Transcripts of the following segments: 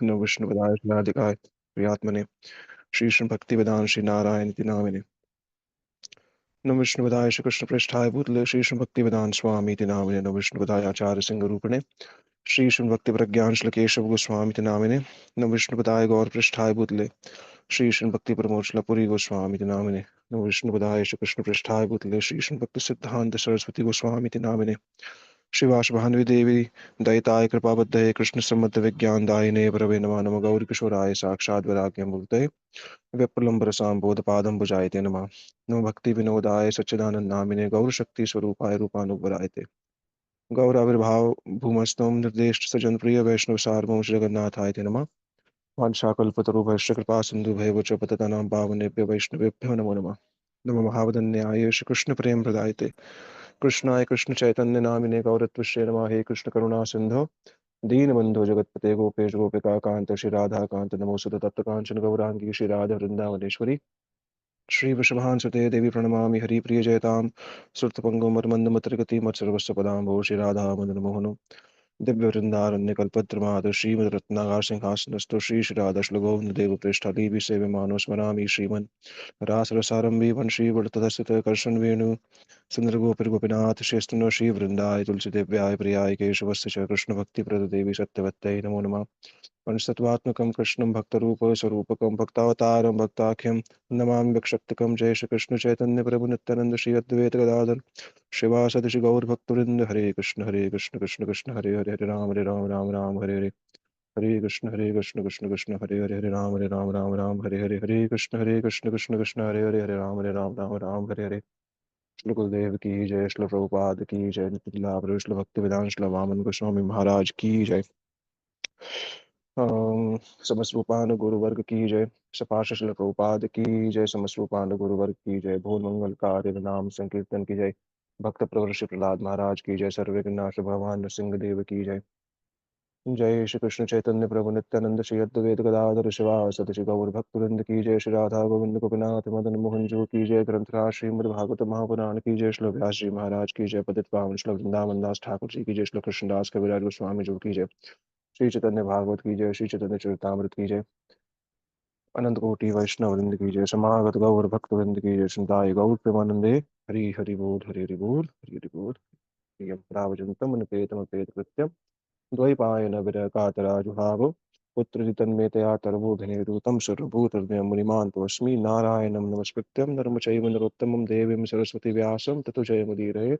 नमो विष्णुपदाय कृष्णाधिकाय प्रियात्मने श्रीकृष्ण भक्ति वेदांत श्री नारायण इति नामिने नमो विष्णुपदाय श्री कृष्ण पृष्ठाय भूतले श्रीकृष्ण भक्ति वेदांत स्वामी इति नामिने नमो विष्णुपदाय आचार्य सिंह रूपिणे श्रीकृष्ण भक्ति प्रज्ञान श्री केशव गोस्वामी इति नामिने नमो विष्णुपदाय गौर पृष्ठाय भूतले श्रीकृष्ण भक्ति प्रमोद पुरी गोस्वामी इति नामिने नमो विष्णुपदाय श्री कृष्ण पृष्ठाय भूतले श्रीकृष्ण भक्ति सिद्धांत सरस्वती गोस्वामी इति नामिने शिवाश भानुवी देवी दयिताय कृपाबद्धये कृष्ण सम्मत विज्ञान दायिने प्रवे नमः नमः गौरी किशोराय साक्षात् वराग्यं मूर्तये व्यप्रलम्बरसां बोधपादं भुजायते नमः नमो भक्ति विनोदाय सच्चिदानंद नामिने गौरशक्ति स्वरूपाय रूपानुग्वरायते गौराविर्भाव भूमस्तुं निर्देष्ट सजन प्रिय वैष्णव सार्वभौम श्री जगन्नाथाय ते नमः वाञ्छाकल्पतरुभ्यश्च कृपा सिन्धुभ्येव च पतितानां पावनेभ्यो वैष्णवेभ्यो नमो नमः नमो महावदन्याय श्री कृष्ण प्रेम प्रदायते कृष्णाय कृष्ण चैतन्य नामिने गौरत्वश्री नमः हे कृष्ण करुणा सिंधो दीनबंधो जगतपते गोपेश गोपिका कांत श्री राधा कांत नमोस्तुते तप्त कांचन गौरांगी श्री राधा वृंदावनेश्वरी श्री वृषभान सुते देवी प्रणमामि हरिप्रिय जयताम सुरतपंगो मरमंद मत्रगति मत्सर्वस्व पदाम्भो श्री राधा मदन मोहनो दिव्य वृंदारण्य कल्पद्रुमाद श्रीमद रत्नागार सिंहासनस्थो श्री श्री राधा श्लगोविंद देव पृष्ठाली सेव्यमानो स्मरामि श्रीमन् रासरसारंभी वंशी वर्तदस्थित कर्षण वेणु सुंदर गोपिर गोपीनाथ श्रेष्ठनो श्री वृंदाय तुलसी देव्याय प्रियाय केशवस्य च कृष्ण भक्ति प्रद देवी सत्यवत्यै नमो नमः पंचतत्वात्मकं कृष्णं भक्तरूप स्वरूपकं भक्तावतारं भक्ताख्यं नमामि भक्षक्तकं जय श्री कृष्ण चैतन्य प्रभु नित्यानंद श्री अद्वैत गदाधर शिवासदि श्री गौर भक्तवृंद हरे कृष्ण कृष्ण कृष्ण हरे राम राम राम हरे हरे हरे कृष्ण कृष्ण हरे राम राम हरे कृष्ण कृष्ण हरे राम हरे हरे श्री गुरुदेव की जय श्री प्रभुपाद की जय नितिला श्री भक्ति वेदांत श्री वामन गोस्वामी महाराज की जय समस्वरूपान गुरुवर्ग की जय सपाश श्री प्रभुपाद की जय समस्वरूपान गुरुवर्ग की जय भूल मंगल कार्य नाम संकीर्तन की जय भक्त प्रवर श्री प्रहलाद महाराज की जय सर्वज्ञनाथ भगवान नृसिंह देव की जय जय श्री कृष्ण चैतन्य प्रभु नित्यानंद श्री अद्वैत गदाधर शिवासदि श्री गौर भक्तवृंद की जय श्री राधा गोविंद गोपीनाथ मदन मोहन जो की जय ग्रंथराज श्रीमद् भागवत महापुराण की जय श्री व्यास जी महाराज की जय पतित पावन श्री वृंदावन दास ठाकुर जी की जय श्री कृष्णदास कविराज गोस्वामी जो की जय श्री चैतन्य भागवत की जय श्री चैतन्य चरितामृत की जय अनंत कोटि वैष्णव वृंद की जय समागत गौर भक्त वृंद की जय सुनताय गौर प्रेमानंदे हरि हरि बोल हरि हरि बोल हरि हरि बोल प्रियं प्रावजंतम अनुपेतम अपेत कृत्यम द्वैपायन विरकातराजुहाव पुत्र तन्मेतया तरवोधनेरु तं सर्वभूतहृदयं मुनिमान् तस्मै नारायणं नमस्कृत्यं नरं चैव नरोत्तमं देवीं सरस्वती व्यासं ततो जयमुदीरये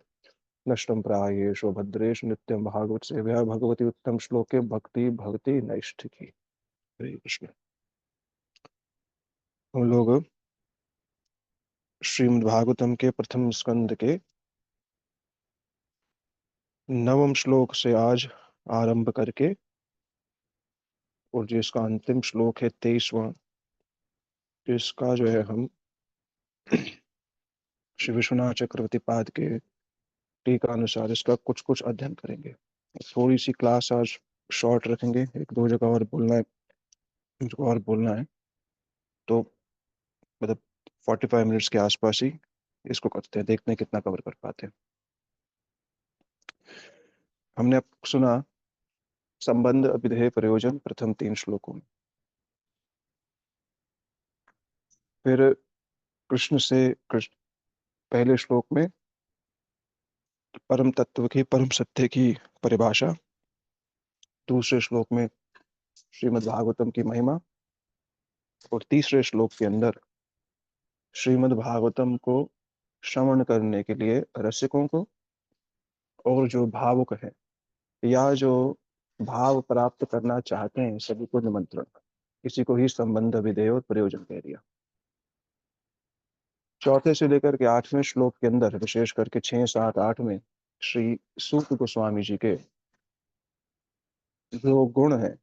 नष्टं प्रायेषु भद्रेषु नित्यं भागवत सेव्या भगवती उत्तम श्लोके भक्ति भवति नैष्ठिकी। हरे कृष्ण। हम लोग श्रीमद् भागवतम के प्रथम स्कंद के नवम श्लोक से आज आरंभ करके और जो इसका अंतिम श्लोक है 23वां, इसका जो है हम श्री विश्वनाथ चक्रवर्ती पाद के टीका अनुसार इसका कुछ कुछ अध्ययन करेंगे। थोड़ी सी क्लास आज शॉर्ट रखेंगे, एक दो जगह और बोलना है, मुझको और बोलना है, तो मतलब 45 मिनट्स के आसपास ही इसको करते हैं, देखते हैं कितना कवर कर पाते हैं। हमने अब सुना संबंध अभिधेय प्रयोजन प्रथम 3 श्लोकों में। फिर कृष्ण से कृष्ण पहले श्लोक में परम तत्व की परम सत्य की परिभाषा, दूसरे श्लोक में श्रीमद् भागवतम की महिमा, और तीसरे श्लोक के अंदर श्रीमद् भागवतम को श्रवण करने के लिए रसिकों को और जो भावुक है या जो भाव प्राप्त करना चाहते हैं सभी को निमंत्रण, इसी को ही संबंध विधेय और प्रयोजन कह दिया। चौथे से लेकर के 8वें श्लोक के अंदर, विशेष करके 6, 7, 8 में श्री सूत गोस्वामी जी के जो गुण है,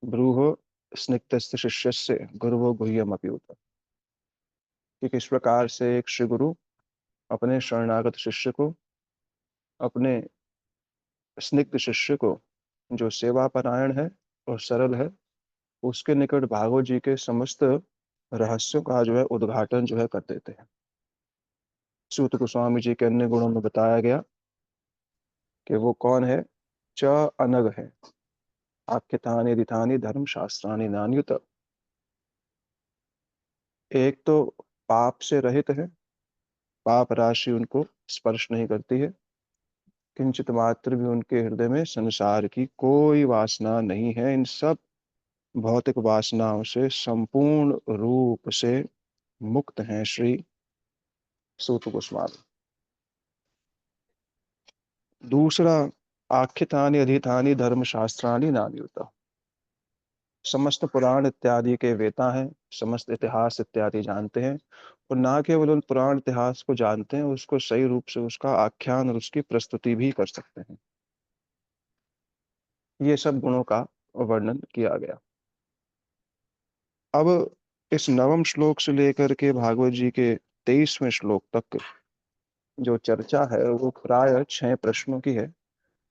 ब्रूह स्निग्धस्य शिष्यस्य गुरुवो गुह्यम अप्युत, कि किस प्रकार से एक श्री गुरु अपने शरणागत शिष्य को, अपने स्निग्ध शिष्य को जो सेवा परायण है और सरल है, उसके निकट भागवत जी के समस्त रहस्यों का जो है उद्घाटन जो है कर देते हैं। सूत गोस्वामी जी के अन्य गुणों में बताया गया कि वो कौन है, च अनग है, आख्यातानि रितानि धर्मशास्त्राणि नान्युत। एक तो पाप से रहित है, पाप राशि उनको स्पर्श नहीं करती है, किंचित मात्र भी उनके हृदय में संसार की कोई वासना नहीं है, इन सब भौतिक वासनाओं से संपूर्ण रूप से मुक्त हैं श्री सूत गोस्वामी। दूसरा, आख्यातानि अधितानि धर्मशास्त्राणि नान्युत। समस्त पुराण इत्यादि के वेता हैं, समस्त इतिहास इत्यादि जानते हैं, और ना केवल उन पुराण इतिहास को जानते हैं, उसको सही रूप से उसका आख्यान और उसकी प्रस्तुति भी कर सकते हैं। ये सब गुणों का वर्णन किया गया। अब इस नवम श्लोक से लेकर के भागवत जी के 23वें श्लोक तक जो चर्चा है वो प्राय 6 प्रश्नों की है,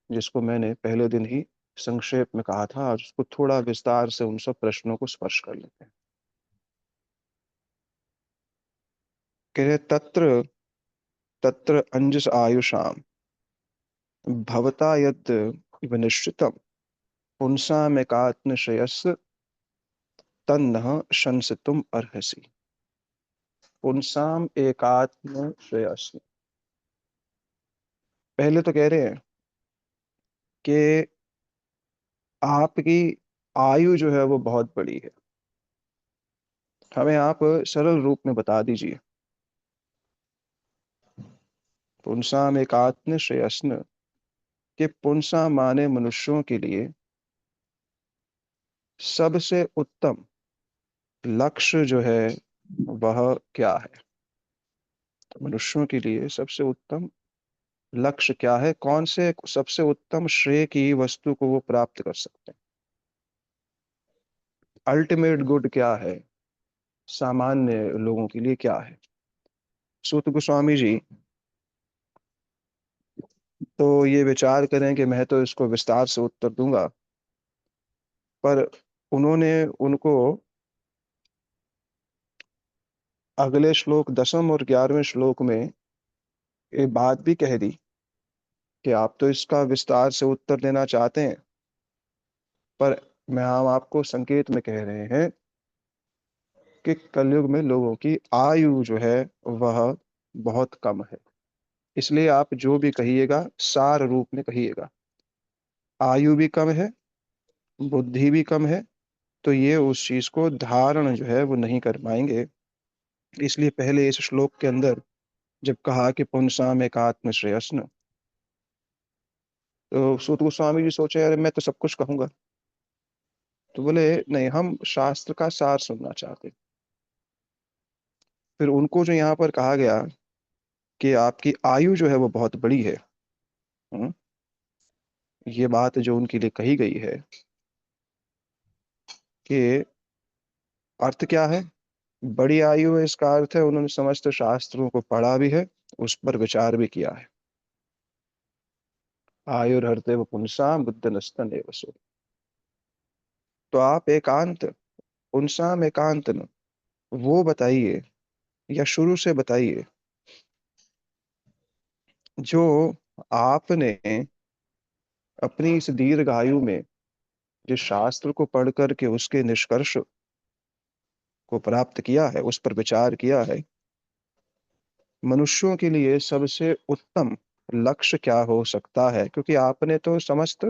जिसको मैंने पहले दिन ही संक्षेप में कहा था। आज उसको थोड़ा विस्तार से उन सब प्रश्नों को स्पर्श कर लेते हैं। कह रहे, तत्र तत्र अंजस आयुषाम भवता यत् इव निश्चितम पुंसामेकात्म श्रेयस तन्नः शंसितुम अर्हसि। पुंसाम एकात्म श्रेयस, पहले तो कह रहे हैं कि आपकी आयु जो है वो बहुत बड़ी है। हमें आप सरल रूप में बता दीजिए। पुंसाम एकात्म श्रेयस्न, कि पुंसा माने मनुष्यों के लिए सबसे उत्तम लक्ष्य जो है वह क्या है। मनुष्यों के लिए सबसे उत्तम लक्ष्य क्या है, कौन से सबसे उत्तम श्रेय की वस्तु को वो प्राप्त कर सकते हैं। अल्टीमेट गुड क्या है, सामान्य लोगों के लिए क्या है। सूत गोस्वामी जी तो ये विचार करें कि मैं तो इसको विस्तार से उत्तर दूंगा, पर उन्होंने उनको अगले श्लोक 10वें और 11वें श्लोक में ये बात भी कह दी कि आप तो इसका विस्तार से उत्तर देना चाहते हैं, पर मैं हम आपको संकेत में कह रहे हैं कि कलयुग में लोगों की आयु जो है वह बहुत कम है। इसलिए आप जो भी कहिएगा सार रूप में कहिएगा। आयु भी कम है, बुद्धि भी कम है, तो ये उस चीज को धारण जो है वो नहीं कर पाएंगे। इसलिए पहले इस श्लोक के अंदर जब कहा कि पुंसाम एक आत्म श्रेयस्न, तो सूत गोस्वामी जी सोचे अरे मैं तो सब कुछ कहूंगा। तो बोले नहीं, हम शास्त्र का सार सुनना चाहते हैं। फिर उनको जो यहाँ पर कहा गया कि आपकी आयु जो है वो बहुत बड़ी है, हम्म, ये बात जो उनके लिए कही गई है कि अर्थ क्या है। बड़ी आयु है, इसका अर्थ है उन्होंने समस्त शास्त्रों को पढ़ा भी है, उस पर विचार भी किया है। आयुर्हर्ते व पुंसा बुद्ध नस्तन एव सो। तो आप एकांत, पुंसाम एकांत न, वो बताइए, या शुरू से बताइए जो आपने अपनी इस दीर्घ आयु में जिस शास्त्र को पढ़ करके उसके निष्कर्ष को प्राप्त किया है, उस पर विचार किया है। मनुष्यों के लिए सबसे उत्तम लक्ष्य क्या हो सकता है, क्योंकि आपने तो समस्त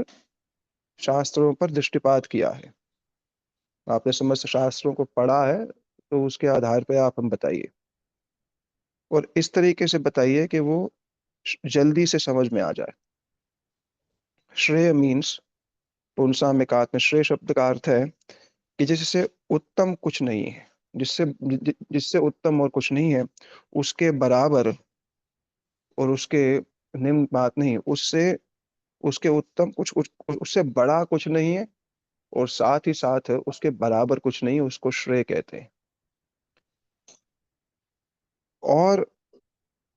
शास्त्रों पर दृष्टिपात किया है, आपने समस्त शास्त्रों को पढ़ा है, तो उसके आधार पर आप हम बताइए, और इस तरीके से बताइए कि वो जल्दी से समझ में आ जाए। श्रेय मीन्स, पुंसा में का श्रेय शब्द का अर्थ है कि जिससे उत्तम कुछ नहीं है, जिससे उत्तम और कुछ नहीं है, उसके बराबर और उसके निम्न बात नहीं, उससे उसके उत्तम कुछ उससे बड़ा कुछ नहीं है, और साथ ही साथ उसके बराबर कुछ नहीं है, उसको श्रेय कहते हैं। और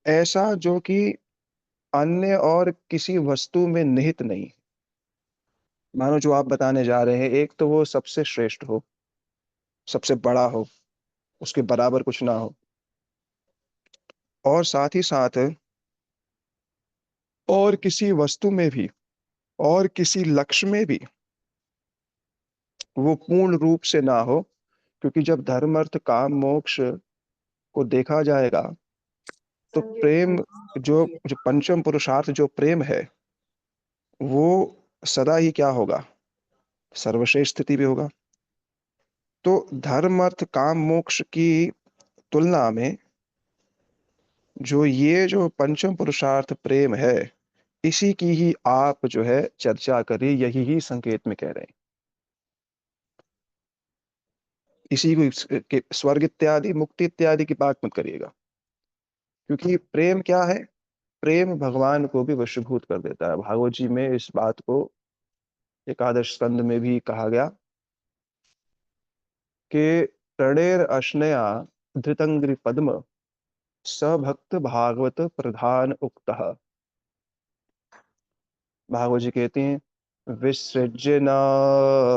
ऐसा जो कि अन्य और किसी वस्तु में निहित नहीं। मानो जो आप बताने जा रहे हैं, एक तो वो सबसे श्रेष्ठ हो, सबसे बड़ा हो, उसके बराबर कुछ ना हो, और साथ ही साथ और किसी वस्तु में भी और किसी लक्ष्य में भी वो पूर्ण रूप से ना हो, क्योंकि जब धर्म अर्थ काम मोक्ष को देखा जाएगा तो प्रेम, जो जो पंचम पुरुषार्थ जो प्रेम है, वो सदा ही क्या होगा, सर्वश्रेष्ठ स्थिति भी होगा। तो धर्म अर्थ काम मोक्ष की तुलना में जो ये जो पंचम पुरुषार्थ प्रेम है, इसी की ही आप जो है चर्चा करिए, यही ही संकेत में कह रहे हैं। इसी को स्वर्ग इत्यादि मुक्ति इत्यादि की बात मत करिएगा, क्योंकि प्रेम क्या है, प्रेम भगवान को भी वशीभूत कर देता है। भागवत जी में इस बात को एकादश स्कंद में भी कहा गया कि प्रणेर अश्नया धृतंग्रि पद्म स भक्त भागवत प्रधान उक्तः। भागवत जी कहते हैं, विसृज्य न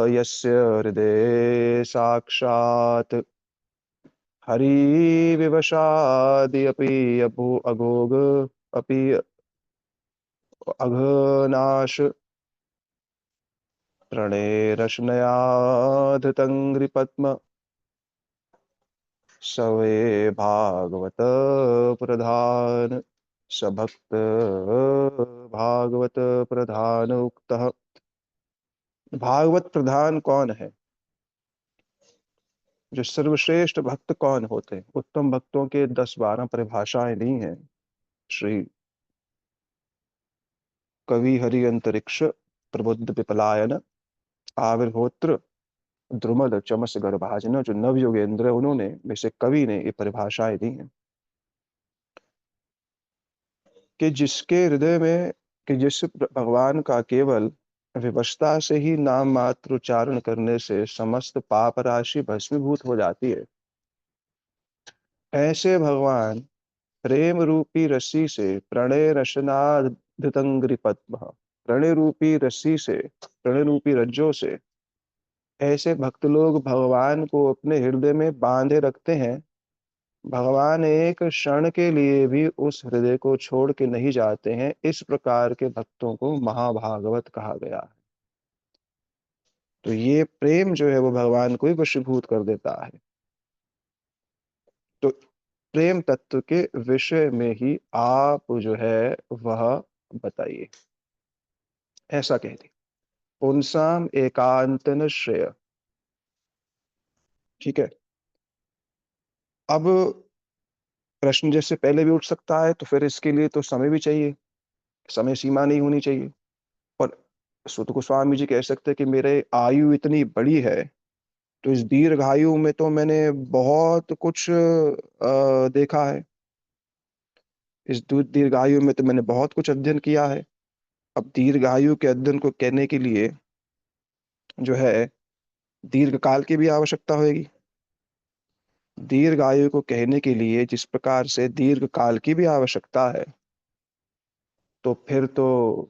यस्य हृदय साक्षात हरि विवशादि अपि अभो अघोग अपि अघनाश प्रणेरश्नयाधृतङ्घ्रिपद्म सवे भागवत प्रधान सभक्त भागवत प्रधान उक्तः। भागवत प्रधान कौन है, जो सर्वश्रेष्ठ भक्त कौन होते हैं? उत्तम भक्तों के 10-12 परिभाषाएं दी हैं श्री कवि हरि अंतरिक्ष प्रबुद्ध पिपलायन आविर्होत्र द्रुमद चमस गर्भाजन, जो नव योगेंद्र उन्होंने वैसे कवि ने ये परिभाषाएं दी हैं कि जिसके हृदय में, कि जिस भगवान का केवल विवशता से ही नाम मात्र उच्चारण करने से समस्त पाप राशि भस्मीभूत हो जाती है, ऐसे भगवान प्रेम रूपी रस्सी से प्रणय रसनाधृतंग्रि पद्म, प्रणय रूपी रस्सी से, प्रणय रूपी रज्जों से ऐसे भक्त लोग भगवान को अपने हृदय में बांधे रखते हैं। भगवान एक क्षण के लिए भी उस हृदय को छोड़ के नहीं जाते हैं। इस प्रकार के भक्तों को महाभागवत कहा गया है। तो ये प्रेम जो है वो भगवान को ही वशीभूत कर देता है। तो प्रेम तत्व के विषय में ही आप जो है वह बताइए, ऐसा कहते पुंसाम एकांतन श्रेय। ठीक है, अब प्रश्न जैसे पहले भी उठ सकता है, तो फिर इसके लिए तो समय भी चाहिए, समय सीमा नहीं होनी चाहिए। और सुत गोस्वामी जी कह सकते हैं कि मेरे आयु इतनी बड़ी है, तो इस दीर्घायु में तो मैंने बहुत कुछ देखा है, इस दीर्घायु में तो मैंने बहुत कुछ अध्ययन किया है। अब दीर्घायु के अध्ययन को कहने के लिए जो है दीर्घ काल की भी आवश्यकता होगी। दीर्घायु को कहने के लिए जिस प्रकार से दीर्घ काल की भी आवश्यकता है, तो फिर तो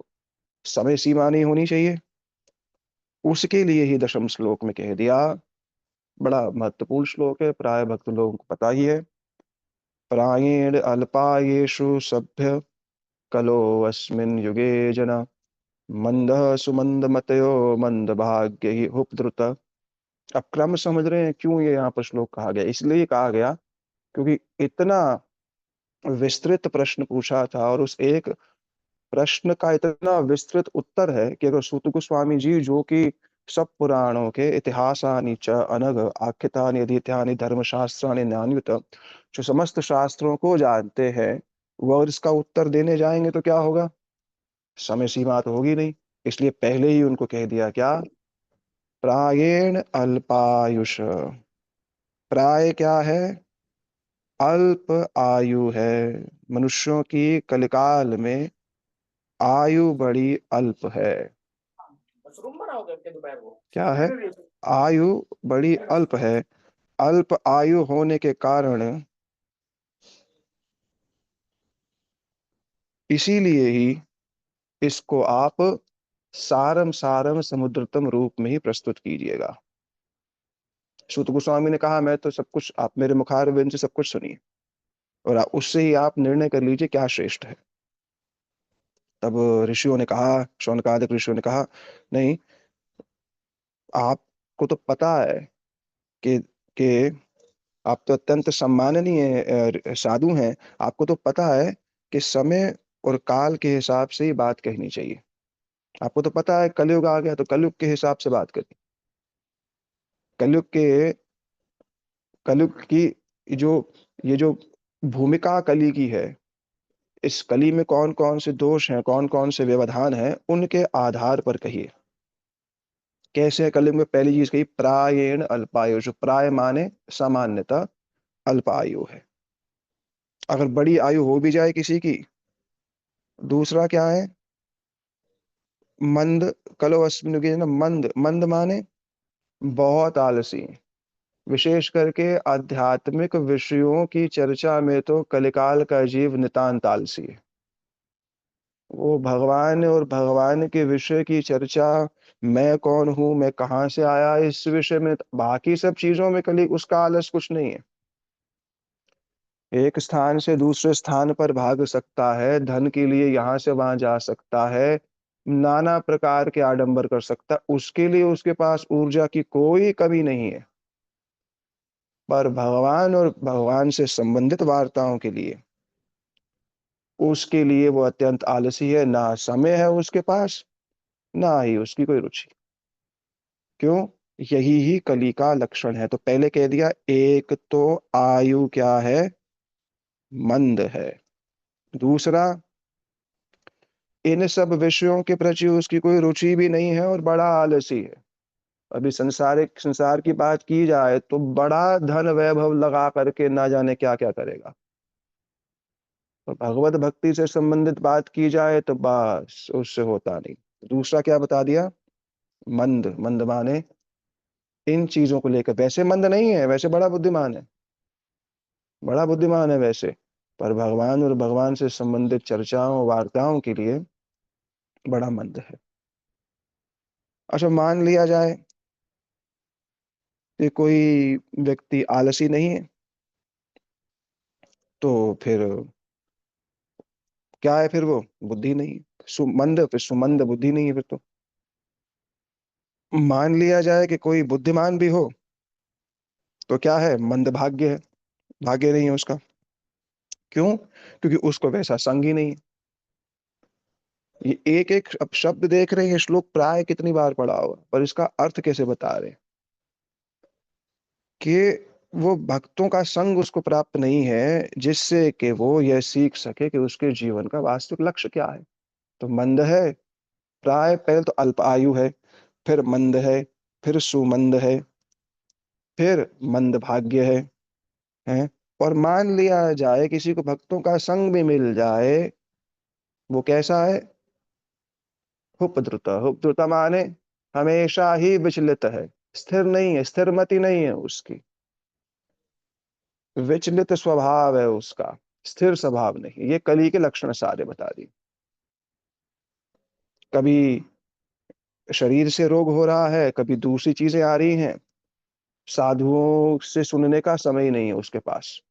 समय सीमा नहीं होनी चाहिए। उसके लिए ही दशम श्लोक में कह दिया, बड़ा महत्वपूर्ण श्लोक है, प्राय भक्त लोगों को पता ही है। प्रायेण अल्पायेषु सभ्य कलो अस्मिन् युगे जना मंदः सुमंदमतयो मंदभाग्य ही उपद्रुत। अब क्रम समझ रहे हैं क्यों ये यहाँ पर श्लोक कहा गया? इसलिए कहा गया क्योंकि इतना विस्तृत प्रश्न पूछा था, और उस एक प्रश्न का इतना विस्तृत उत्तर है कि अगर सूत गोस्वामी जी, जो कि सब पुराणों के इतिहासानि च अनघ आख्यातानि अधीत्यानि धर्मशास्त्राणि नान्युत, जो समस्त शास्त्रों को जानते हैं, वह अगर इसका उत्तर देने जाएंगे तो क्या होगा, समय सीमा तो होगी नहीं। इसलिए पहले ही उनको कह दिया क्या, प्रायेण अल्पायुष। प्राय क्या है, अल्प आयु है। मनुष्यों की कलिकाल में आयु बड़ी अल्प है। क्या है, आयु बड़ी अल्प है। अल्प आयु होने के कारण इसीलिए ही इसको आप सारम सारम समुद्रतम रूप में ही प्रस्तुत कीजिएगा। सूत गोस्वामी ने कहा, मैं तो सब कुछ, आप मेरे मुखारविंद से सब कुछ सुनिए और उससे ही आप निर्णय कर लीजिए क्या श्रेष्ठ है। तब ऋषियों ने कहा, शौनकादिक ऋषियों ने कहा, नहीं, आप आपको तो पता है कि कि आप तो अत्यंत सम्माननीय साधु हैं। आपको तो पता है कि समय और काल के हिसाब से ही बात कहनी चाहिए। आपको तो पता है कलयुग आ गया तो कलयुग के हिसाब से बात करिए। कलयुग के कलयुग की जो ये जो भूमिका कली की है, इस कली में कौन-कौन से दोष हैं, कौन-कौन से व्यवधान हैं, उनके आधार पर कहिए। कैसे है कलयुग में पहली चीज़ कही प्रायेण अल्पायु, जो प्राय माने सामान्यतः अल्प आयु है। अगर बड़ी आयु हो भी जाए किसी की, दूसरा क्या है मंद कलो अस्मिन् युगे ना मंद, मंद माने बहुत आलसी। विशेष करके आध्यात्मिक विषयों की चर्चा में तो कलिकाल का जीव नितांत आलसी है। वो भगवान और भगवान के विषय की चर्चा, मैं कौन हूँ, मैं कहाँ से आया, इस विषय में बाकी सब चीज़ों में कली उसका आलस कुछ नहीं है। एक स्थान से दूसरे स्थान पर भाग सकता है, धन के लिए यहाँ से वहाँ जा सकता है, नाना प्रकार के आडंबर कर सकता है, उसके लिए उसके पास ऊर्जा की कोई कमी नहीं है। पर भगवान और भगवान से संबंधित वार्ताओं के लिए, उसके लिए वो अत्यंत आलसी है, ना समय है उसके पास, ना ही उसकी कोई रुचि। क्यों? यही ही कली का लक्षण है। तो पहले कह दिया एक तो आयु क्या है? मंद है। दूसरा, इन सब विषयों के प्रति उसकी कोई रुचि भी नहीं है और बड़ा आलसी है। अभी संसार की बात की जाए तो बड़ा धन वैभव लगा करके ना जाने क्या-क्या करेगा। तो भगवत भक्ति से संबंधित बात की जाए तो बस उससे होता नहीं। दूसरा क्या बता दिया? मंद, मंद माने इन चीज़ों को लेकर वैसे मंद नहीं है, वैसे बड़ा बुद्धिमान है वैसे, पर भगवान और भगवान से संबंधित चर्चाओं, वार्ताओं के लिए बड़ा मंद है। अच्छा मान लिया जाए कि कोई व्यक्ति आलसी नहीं है, तो फिर क्या है फिर वो? बुद्धि नहीं है। फिर सुमंद बुद्धि नहीं है फिर तो। मान लिया जाए कि कोई बुद्धिमान भी हो, तो क्या है? मंद भाग्य है, भाग्य नहीं है उसका। क्यों? क्योंकि उसको वैसा संग ही नहीं है। ये एक-एक अब शब्द देख रहे हैं, श्लोक प्राय कितनी बार पढ़ा होगा, पर इसका अर्थ कैसे बता रहे हैं कि वो भक्तों का संग उसको प्राप्त नहीं है, जिससे कि वो यह सीख सके कि उसके जीवन का वास्तविक लक्ष्य क्या है। तो मंद है, प्राय पहले तो अल्प आयु है, फिर मंद है, फिर सुमंद है, फिर मंद भाग्य है, हैं? और मान लिया जाए किसी को भक्तों का संग भी मिल जाए, वो कैसा है? हुपद्रुत, हुपद्रुत माने हमेशा ही विचलित है, स्थिर नहीं है, स्थिरमति नहीं है उसकी, विचलित स्वभाव है उसका, स्थिर स्वभाव नहीं। ये कली के लक्षण सारे बता दिए। कभी शरीर से रोग हो रहा है, कभी दूसरी चीज़ें आ रही हैं, साधुओं से सुनने का समय ही नहीं है उसके पास।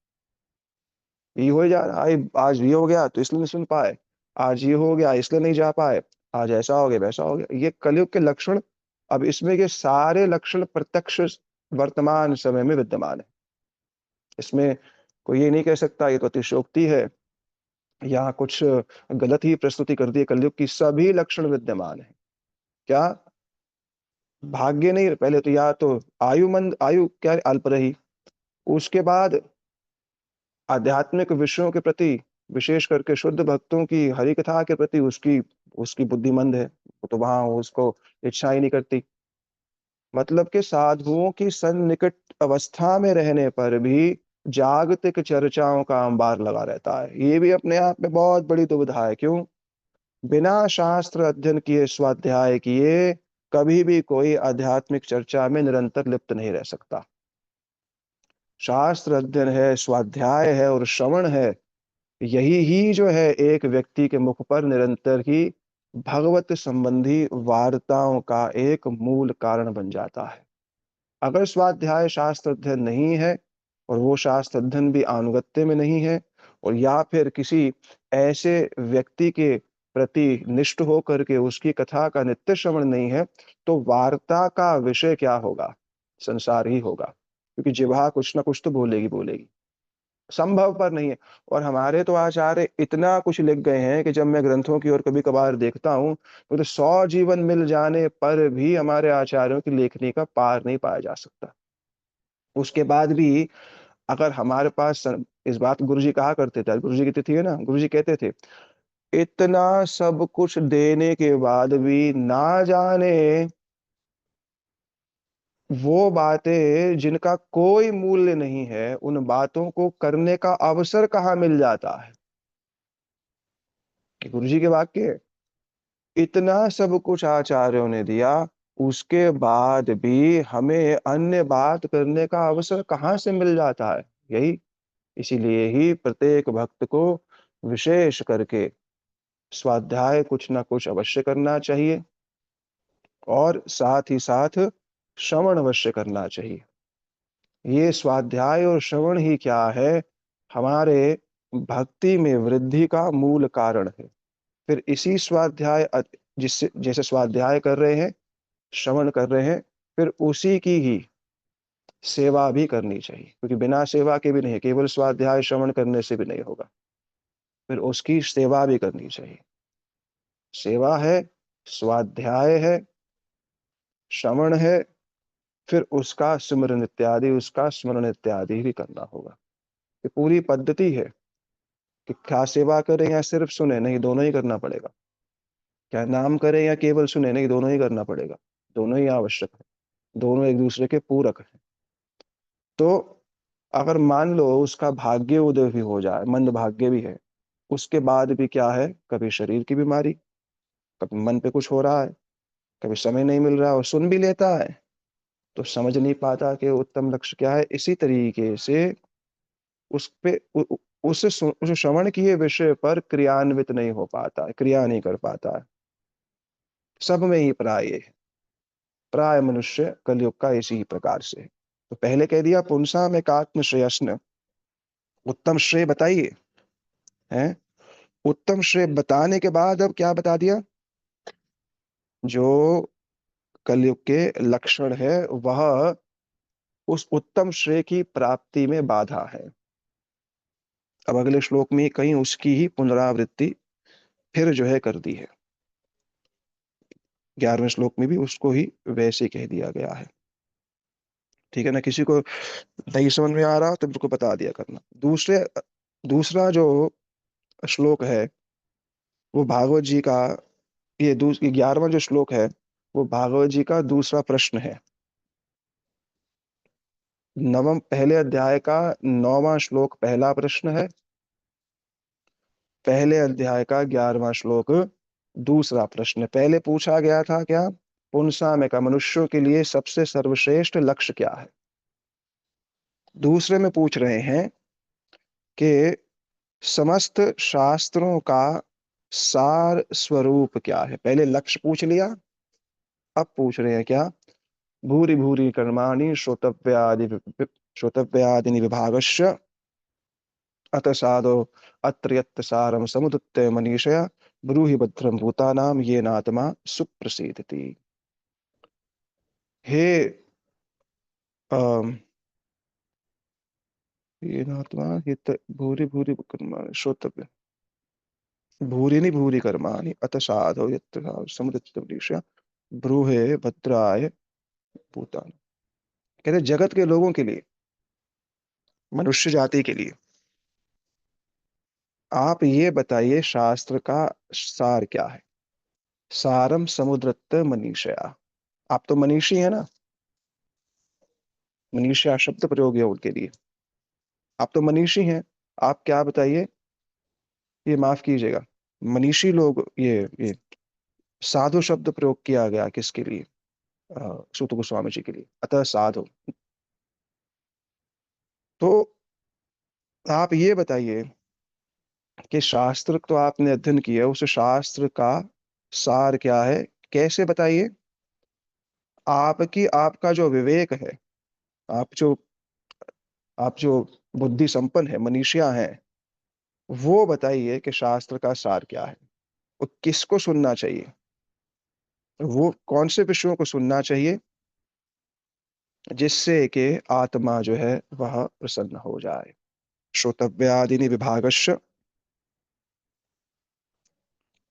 ये हो ही जा रहा है, आज ये हो गया तो इसलिए नहीं सुन पाए, आज ये हो गया इसलिए नहीं जा पाए, आज ऐसा हो गया, वैसा हो गया। ये कलयुग के लक्षण, अब इसमें ये सारे लक्षण प्रत्यक्ष वर्तमान समय में विद्यमान है। इसमें कोई ये नहीं कह सकता ये तो अतिशयोक्ति है या कुछ गलत ही प्रस्तुति कर दी है, कलयुग की सभी लक्षण विद्यमान है। क्या? भाग्य नहीं, पहले तो या तो आयु क्या अल्प रही, उसके बाद आध्यात्मिक विषयों के प्रति, विशेष करके शुद्ध भक्तों की हरि कथा के प्रति उसकी उसकी बुद्धि मंद है, वो तो वहाँ उसको इच्छा ही नहीं करती। मतलब कि साधुओं की सन्निकट अवस्था में रहने पर भी जागतिक चर्चाओं का अंबार लगा रहता है। ये भी अपने आप में बहुत बड़ी दुविधा है। क्यों? बिना शास्त्र अध्ययन किए, स्वाध्याय किए, कभी भी कोई आध्यात्मिक चर्चा में निरंतर लिप्त नहीं रह सकता। शास्त्र अध्ययन है, स्वाध्याय है और श्रवण है, यही ही जो है एक व्यक्ति के मुख पर निरंतर ही भगवत संबंधी वार्ताओं का एक मूल कारण बन जाता है। अगर स्वाध्याय शास्त्र अध्ययन नहीं है और वो शास्त्र अध्ययन भी अनुगत्य में नहीं है और या फिर किसी ऐसे व्यक्ति के प्रति निष्ठ हो करके उसकी कथा का नित्य श्रवण नहीं है, तो वार्ता का विषय क्या होगा? संसार ही होगा, क्योंकि जिह्वा कुछ ना कुछ तो बोलेगी बोलेगी, संभव पर नहीं है। और हमारे तो आचार्य इतना कुछ लिख गए हैं कि जब मैं ग्रंथों की ओर कभी कभार देखता हूँ तो 100 जीवन मिल जाने पर भी हमारे आचार्यों की लेखनी का पार नहीं पाया जा सकता। उसके बाद भी अगर हमारे पास इस बात गुरुजी कहा करते थे, गुरुजी की तिथि है ना, गुरुजी कहते थे, इतना सब कुछ देने के बाद भी ना जाने वो बातें जिनका कोई मूल्य नहीं है, उन बातों को करने का अवसर कहाँ मिल जाता है। गुरुजी के वाक्य है। इतना सब कुछ आचार्यों ने दिया, उसके बाद भी हमें अन्य बात करने का अवसर कहाँ से मिल जाता है? यही इसीलिए ही प्रत्येक भक्त को विशेष करके स्वाध्याय कुछ ना कुछ अवश्य करना चाहिए और साथ ही साथ श्रवण अवश्य करना चाहिए। ये स्वाध्याय और श्रवण ही क्या है? हमारे भक्ति में वृद्धि का मूल कारण है। फिर इसी स्वाध्याय जिससे जैसे स्वाध्याय कर रहे हैं, श्रवण कर रहे हैं, फिर उसी की ही सेवा भी करनी चाहिए, क्योंकि बिना सेवा के भी नहीं, केवल स्वाध्याय श्रवण करने से भी नहीं होगा, फिर उसकी सेवा भी करनी चाहिए। सेवा है, स्वाध्याय है, श्रवण है, फिर उसका सिमरन इत्यादि, उसका स्मरण इत्यादि भी करना होगा। ये पूरी पद्धति है कि क्या सेवा करें या सिर्फ सुने, नहीं, दोनों ही करना पड़ेगा। क्या नाम करें या केवल सुने, नहीं, दोनों ही करना पड़ेगा। दोनों ही आवश्यक है, दोनों एक दूसरे के पूरक हैं। तो अगर मान लो उसका भाग्य उदय भी हो जाए, मंद भाग्य भी है, उसके बाद भी क्या है, कभी शरीर की बीमारी, कभी मन पे कुछ हो रहा है, कभी समय नहीं मिल रहा और सुन भी लेता है, तो समझ नहीं पाता कि उत्तम लक्ष्य क्या है। इसी तरीके से उस पे उस श्रवण किए विषय पर क्रियान्वित नहीं हो पाता है, क्रिया नहीं कर पाता है। सब में ही प्राय है, प्राय मनुष्य कलयुग का इसी प्रकार से है। तो पहले कह दिया पुंसा में एकात्म श्रेयस्न, उत्तम श्रेय बताइए, हैं? उत्तम श्रेय बताने के बाद अब क्या बता दिया? जो कलयुग के लक्षण है वह उस उत्तम श्रेय की प्राप्ति में बाधा है। अब अगले श्लोक में कहीं उसकी ही पुनरावृत्ति फिर जो है कर दी है। 11वें श्लोक में भी उसको ही वैसे कह दिया गया है। ठीक है ना? किसी को नहीं समझ में आ रहा तो बिल्कुल बता दिया करना। दूसरा जो श्लोक है वो भागवत जी का, ये 11वां जो श्लोक है वो भागवत जी का दूसरा प्रश्न है। नवम पहले अध्याय का 9वां श्लोक पहला प्रश्न है, पहले अध्याय का 11वां श्लोक दूसरा प्रश्न। पहले पूछा गया था क्या? पुंसा में का मनुष्यों के लिए सबसे सर्वश्रेष्ठ लक्ष्य क्या है। दूसरे में पूछ रहे हैं कि समस्त शास्त्रों का सार स्वरूप क्या है। पहले लक्ष्य पूछ लिया, अब पूछ रहे हैं क्या? भूरि भूरि कर्माणि श्रोतव्यादि विभागस्य अत साधो अत्र यत् सारम समुदत्ते मनीषया ब्रूहि भद्रम भूतानां येनात्मा सुप्रसीदति। हे अम, येनात्मा हित भूरि भूरि कर्माणि श्रोतव्य, भूरि नहीं भूरि कर्माणि अत साधो यत्र समुदत्ते मनीषया ब्रूहे भद्राय भूतान। कहते जगत के लोगों के लिए, मनुष्य जाति के लिए आप ये बताइए शास्त्र का सार क्या है। सारम समुद्रत्त मनीषया, आप तो मनीषी है ना, मनीषा शब्द प्रयोग है उनके लिए, आप तो मनीषी हैं। आप क्या बताइए, ये माफ कीजिएगा, मनीषी लोग, ये साधु शब्द प्रयोग किया गया किसके लिए? सूत गोस्वामी जी के लिए। अतः साधु, तो आप ये बताइए कि शास्त्र तो आपने अध्ययन किया, उस शास्त्र का सार क्या है, कैसे बताइए? आपका जो विवेक है, आप जो आप जो बुद्धि संपन्न है, मनीषिया है, वो बताइए कि शास्त्र का सार क्या है। और किसको सुनना चाहिए, वो कौन से विषयों को सुनना चाहिए जिससे कि आत्मा जो है वह प्रसन्न हो जाए। श्रोतव्यादीनि विभागश्च,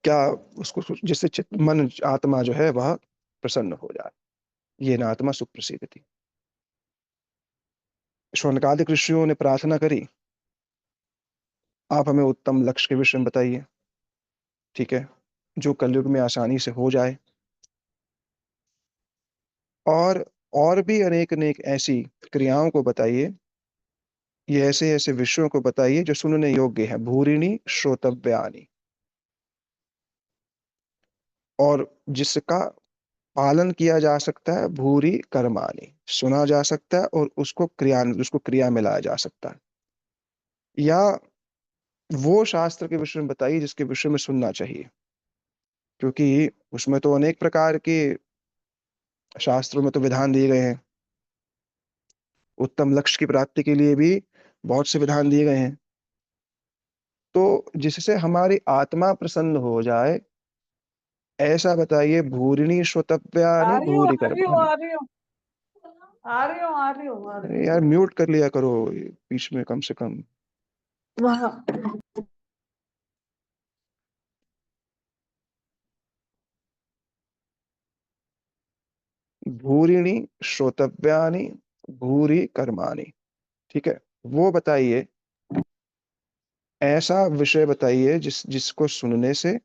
क्या उसको जिससे चित्त मन आत्मा जो है वह प्रसन्न हो जाए, ये ना आत्मा सुप्रसिद्ध थी। शौनकादिक ऋषियों ने प्रार्थना करी, आप हमें उत्तम लक्ष्य के विषय में बताइए, ठीक है, जो कलयुग में आसानी से हो जाए, और और भी अनेक अनेक ऐसी क्रियाओं को बताइए, ये ऐसे ऐसे विषयों को बताइए जो सुनने योग्य है। भूरिणी श्रोतव्यानि, और जिसका पालन किया जा सकता है। भूरि कर्माणि, सुना जा सकता है और उसको क्रिया में लाया जा सकता है। या वो शास्त्र के विषय में बताइए जिसके विषय में सुनना चाहिए, क्योंकि उसमें तो अनेक प्रकार के शास्त्रों में तो विधान दिए गए हैं। उत्तम लक्ष्य की प्राप्ति के लिए भी बहुत से विधान दिए गए हैं। तो जिससे हमारी आत्मा प्रसन्न हो जाए, ऐसा बताइए। भूरिणी आ श्रोतव्यानि रही हूँ भूरि आ रही हूँ कर्माणि। आ रही हूँ आ रही हूँ आ रही हूँ आ रही अरे यार, म्यूट कर लिया करो बीच में कम से कम। हूँ। भूरिणी श्रोतव्यानि भूरि कर्माणि, ठीक है, वो बताइए। ऐसा विषय बताइए जिसको सुनने से,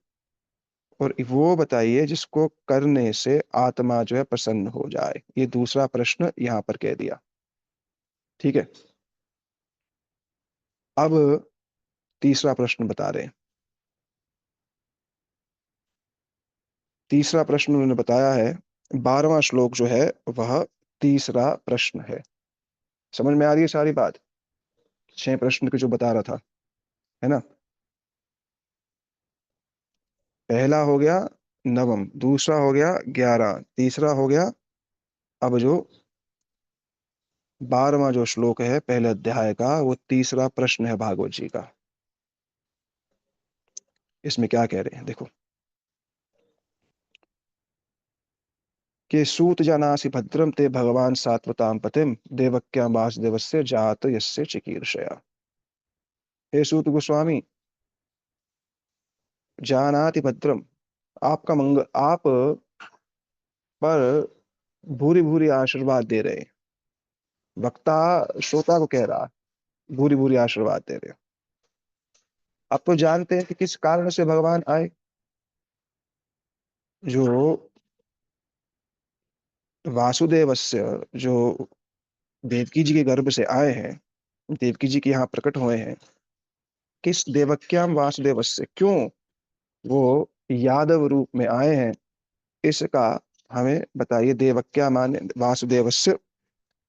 और वो बताइए जिसको करने से आत्मा जो है प्रसन्न हो जाए। ये दूसरा प्रश्न यहाँ पर कह दिया, ठीक है। अब तीसरा प्रश्न बता रहे हैं। तीसरा प्रश्न उन्होंने बताया है, 12वां श्लोक जो है वह तीसरा प्रश्न है। समझ में आ रही है सारी बात? 6 प्रश्न के जो बता रहा था, है ना। पहला हो गया नवम, दूसरा हो गया 11, तीसरा हो गया अब जो 12वां जो श्लोक है पहले अध्याय का, वो तीसरा प्रश्न है भागवत जी का। इसमें क्या कह रहे हैं देखो, कि सूत जानासि भद्रम ते भगवान सात्वताम पतिम देवक्याम वासुदेवस्य जात यस्य चिकीर्षया। हे सूत गोस्वामी, जानाति भद्रम, आपका मंगल, आप पर भूरी भूरी आशीर्वाद दे रहे हैं। वक्ता श्रोता को कह रहा है, भूरी भूरी आशीर्वाद दे रहे हैं। आप तो जानते हैं कि किस कारण से भगवान आए। जो वासुदेवस्य, जो देवकी जी के गर्भ से आए हैं, देवकी जी के यहाँ प्रकट हुए हैं। किस देवक्याम वासुदेवस्य, क्यों वो यादव रूप में आए हैं, इसका हमें बताइए। देवक्या माने वासुदेवस्य,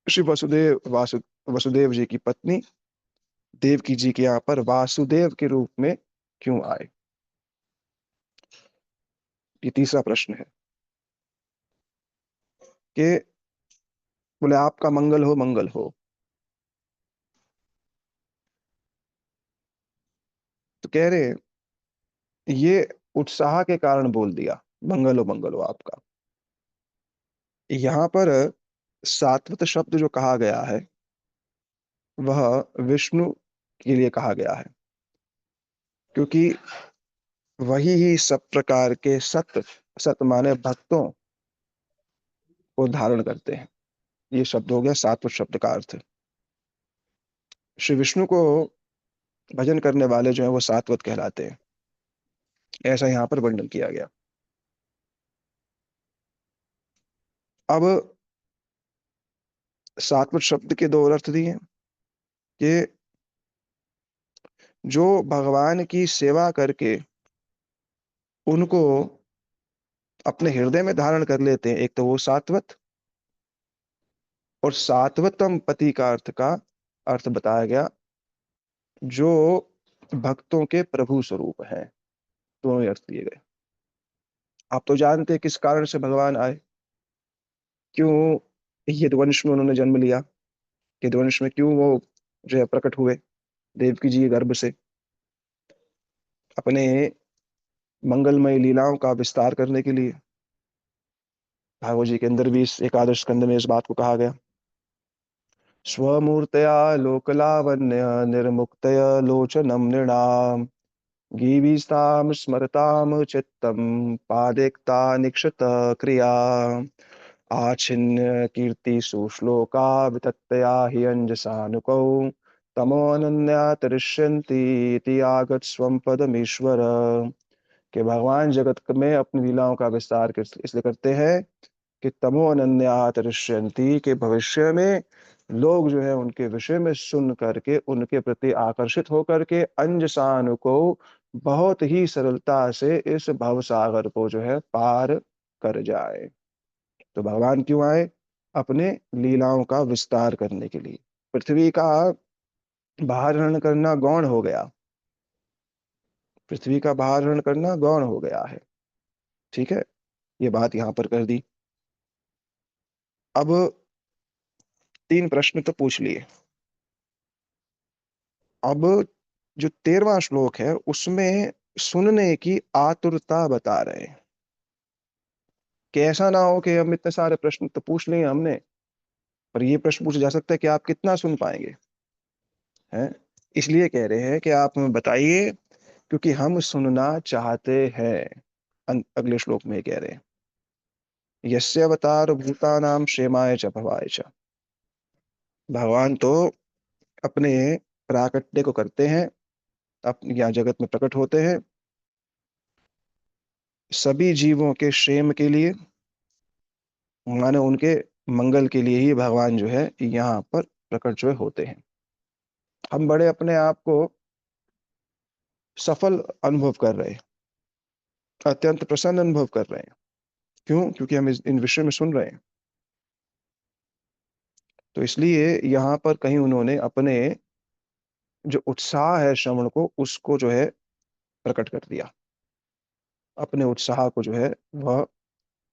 श्री वसुदेव जी की पत्नी देवकी जी के यहाँ पर वासुदेव के रूप में क्यों आए। ये तीसरा प्रश्न है कि बोले आपका मंगल हो मंगल हो। तो कह रहे हैं, ये उत्साह के कारण बोल दिया मंगल हो आपका। यहाँ पर सात्वत शब्द जो कहा गया है वह विष्णु के लिए कहा गया है, क्योंकि वही ही सब प्रकार के सत माने भक्तों को धारण करते हैं। ये शब्द हो गया सात्वत शब्द का अर्थ। श्री विष्णु को भजन करने वाले जो है वो सात्वत कहलाते हैं, ऐसा यहाँ पर वर्णन किया गया। अब सात्वत शब्द के दो अर्थ दिए कि जो भगवान की सेवा करके उनको अपने हृदय में धारण कर लेते हैं, एक तो वो सात्वत, और सात्वतम पति का अर्थ बताया गया जो भक्तों के प्रभु स्वरूप है। दोनों ही अर्थ दिए गए। आप तो जानते हैं किस कारण से भगवान आए, क्यों यदुवंश में उन्होंने जन्म लिया, यदुवंश में क्यों वो जो है प्रकट हुए देवकी जी के गर्भ से। अपने मंगलमय लीलाओं का विस्तार करने के लिए। भागवत जी के अंदर भी इस एकादश स्कंद में इस बात को कहा गया। स्वमूर्तया लोकलावण्य निर्मुक्तय लोचनम नृणाम गीवीस्ताम स्मरताम चित्तम पादेक्ता निक्षत क्रिया आच्छिन्न कीर्ति सुश्लोका वितत्तया हि अंजसानुकौ तमोऽनन्या तरिष्यन्ति इति आगत स्वम पदमीश्वर। कि भगवान जगत में अपनी लीलाओं का विस्तार इसलिए करते हैं कि तमो अनन्या तरिष्यन्ति, के भविष्य में लोग जो है उनके विषय में सुन करके उनके प्रति आकर्षित होकर के अंजसान को बहुत ही सरलता से इस भव सागर को जो है पार कर जाए। तो भगवान क्यों आए? अपने लीलाओं का विस्तार करने के लिए। पृथ्वी का बाहरण करना गौण हो गया। पृथ्वी का बाहरण करना गौण हो गया है। ठीक है, ये बात यहां पर कर दी। अब 3 प्रश्न तो पूछ लिए। अब जो 13वां श्लोक है उसमें सुनने की आतुरता बता रहे हैं कि ऐसा ना हो कि हम इतने सारे प्रश्न तो पूछ लिए हमने, पर ये प्रश्न पूछा जा सकता है कि आप कितना सुन पाएंगे, हैं? इसलिए कह रहे हैं कि आप हमें बताइए, क्योंकि हम सुनना चाहते हैं। अगले श्लोक में कह रहे हैं यस्य अवतार भूतानाम क्षेमाय च भवाय च। भगवान तो अपने प्राकट्य को करते हैं, अपने यहाँ जगत में प्रकट होते हैं सभी जीवों के क्षेम के लिए, माने उनके मंगल के लिए ही भगवान जो है यहाँ पर प्रकट जो होते हैं। हम बड़े अपने आप को सफल अनुभव कर रहे हैं, अत्यंत प्रसन्न अनुभव कर रहे हैं। क्यों? क्योंकि हम इन विषय में सुन रहे हैं। तो इसलिए यहाँ पर कहीं उन्होंने अपने जो उत्साह है श्रवण को उसको जो है प्रकट कर दिया, अपने उत्साह को जो है वह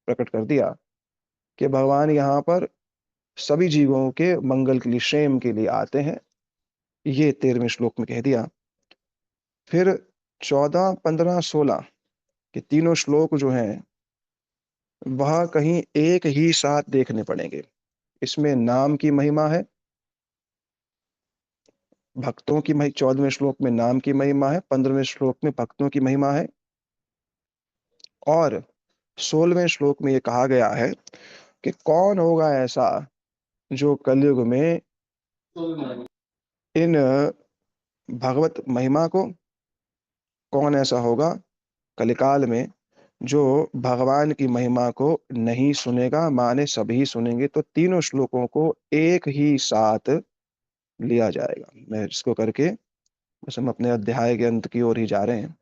प्रकट कर दिया कि भगवान यहाँ पर सभी जीवों के मंगल के लिए क्षेम के लिए आते हैं। ये 13वें श्लोक में कह दिया। फिर 14, 15, 16 के तीनों श्लोक जो हैं वह कहीं एक ही साथ देखने पड़ेंगे। इसमें नाम की महिमा है, भक्तों की महिमा। 14वें श्लोक में नाम की महिमा है, 15वें श्लोक में भक्तों की महिमा है, और 16वें श्लोक में ये कहा गया है कि कौन होगा ऐसा जो कलयुग में इन भगवत महिमा को, कौन ऐसा होगा कलिकाल में जो भगवान की महिमा को नहीं सुनेगा, माने सभी सुनेंगे। तो तीनों श्लोकों को एक ही साथ लिया जाएगा। मैं इसको करके बस हम अपने अध्याय के अंत की ओर ही जा रहे हैं।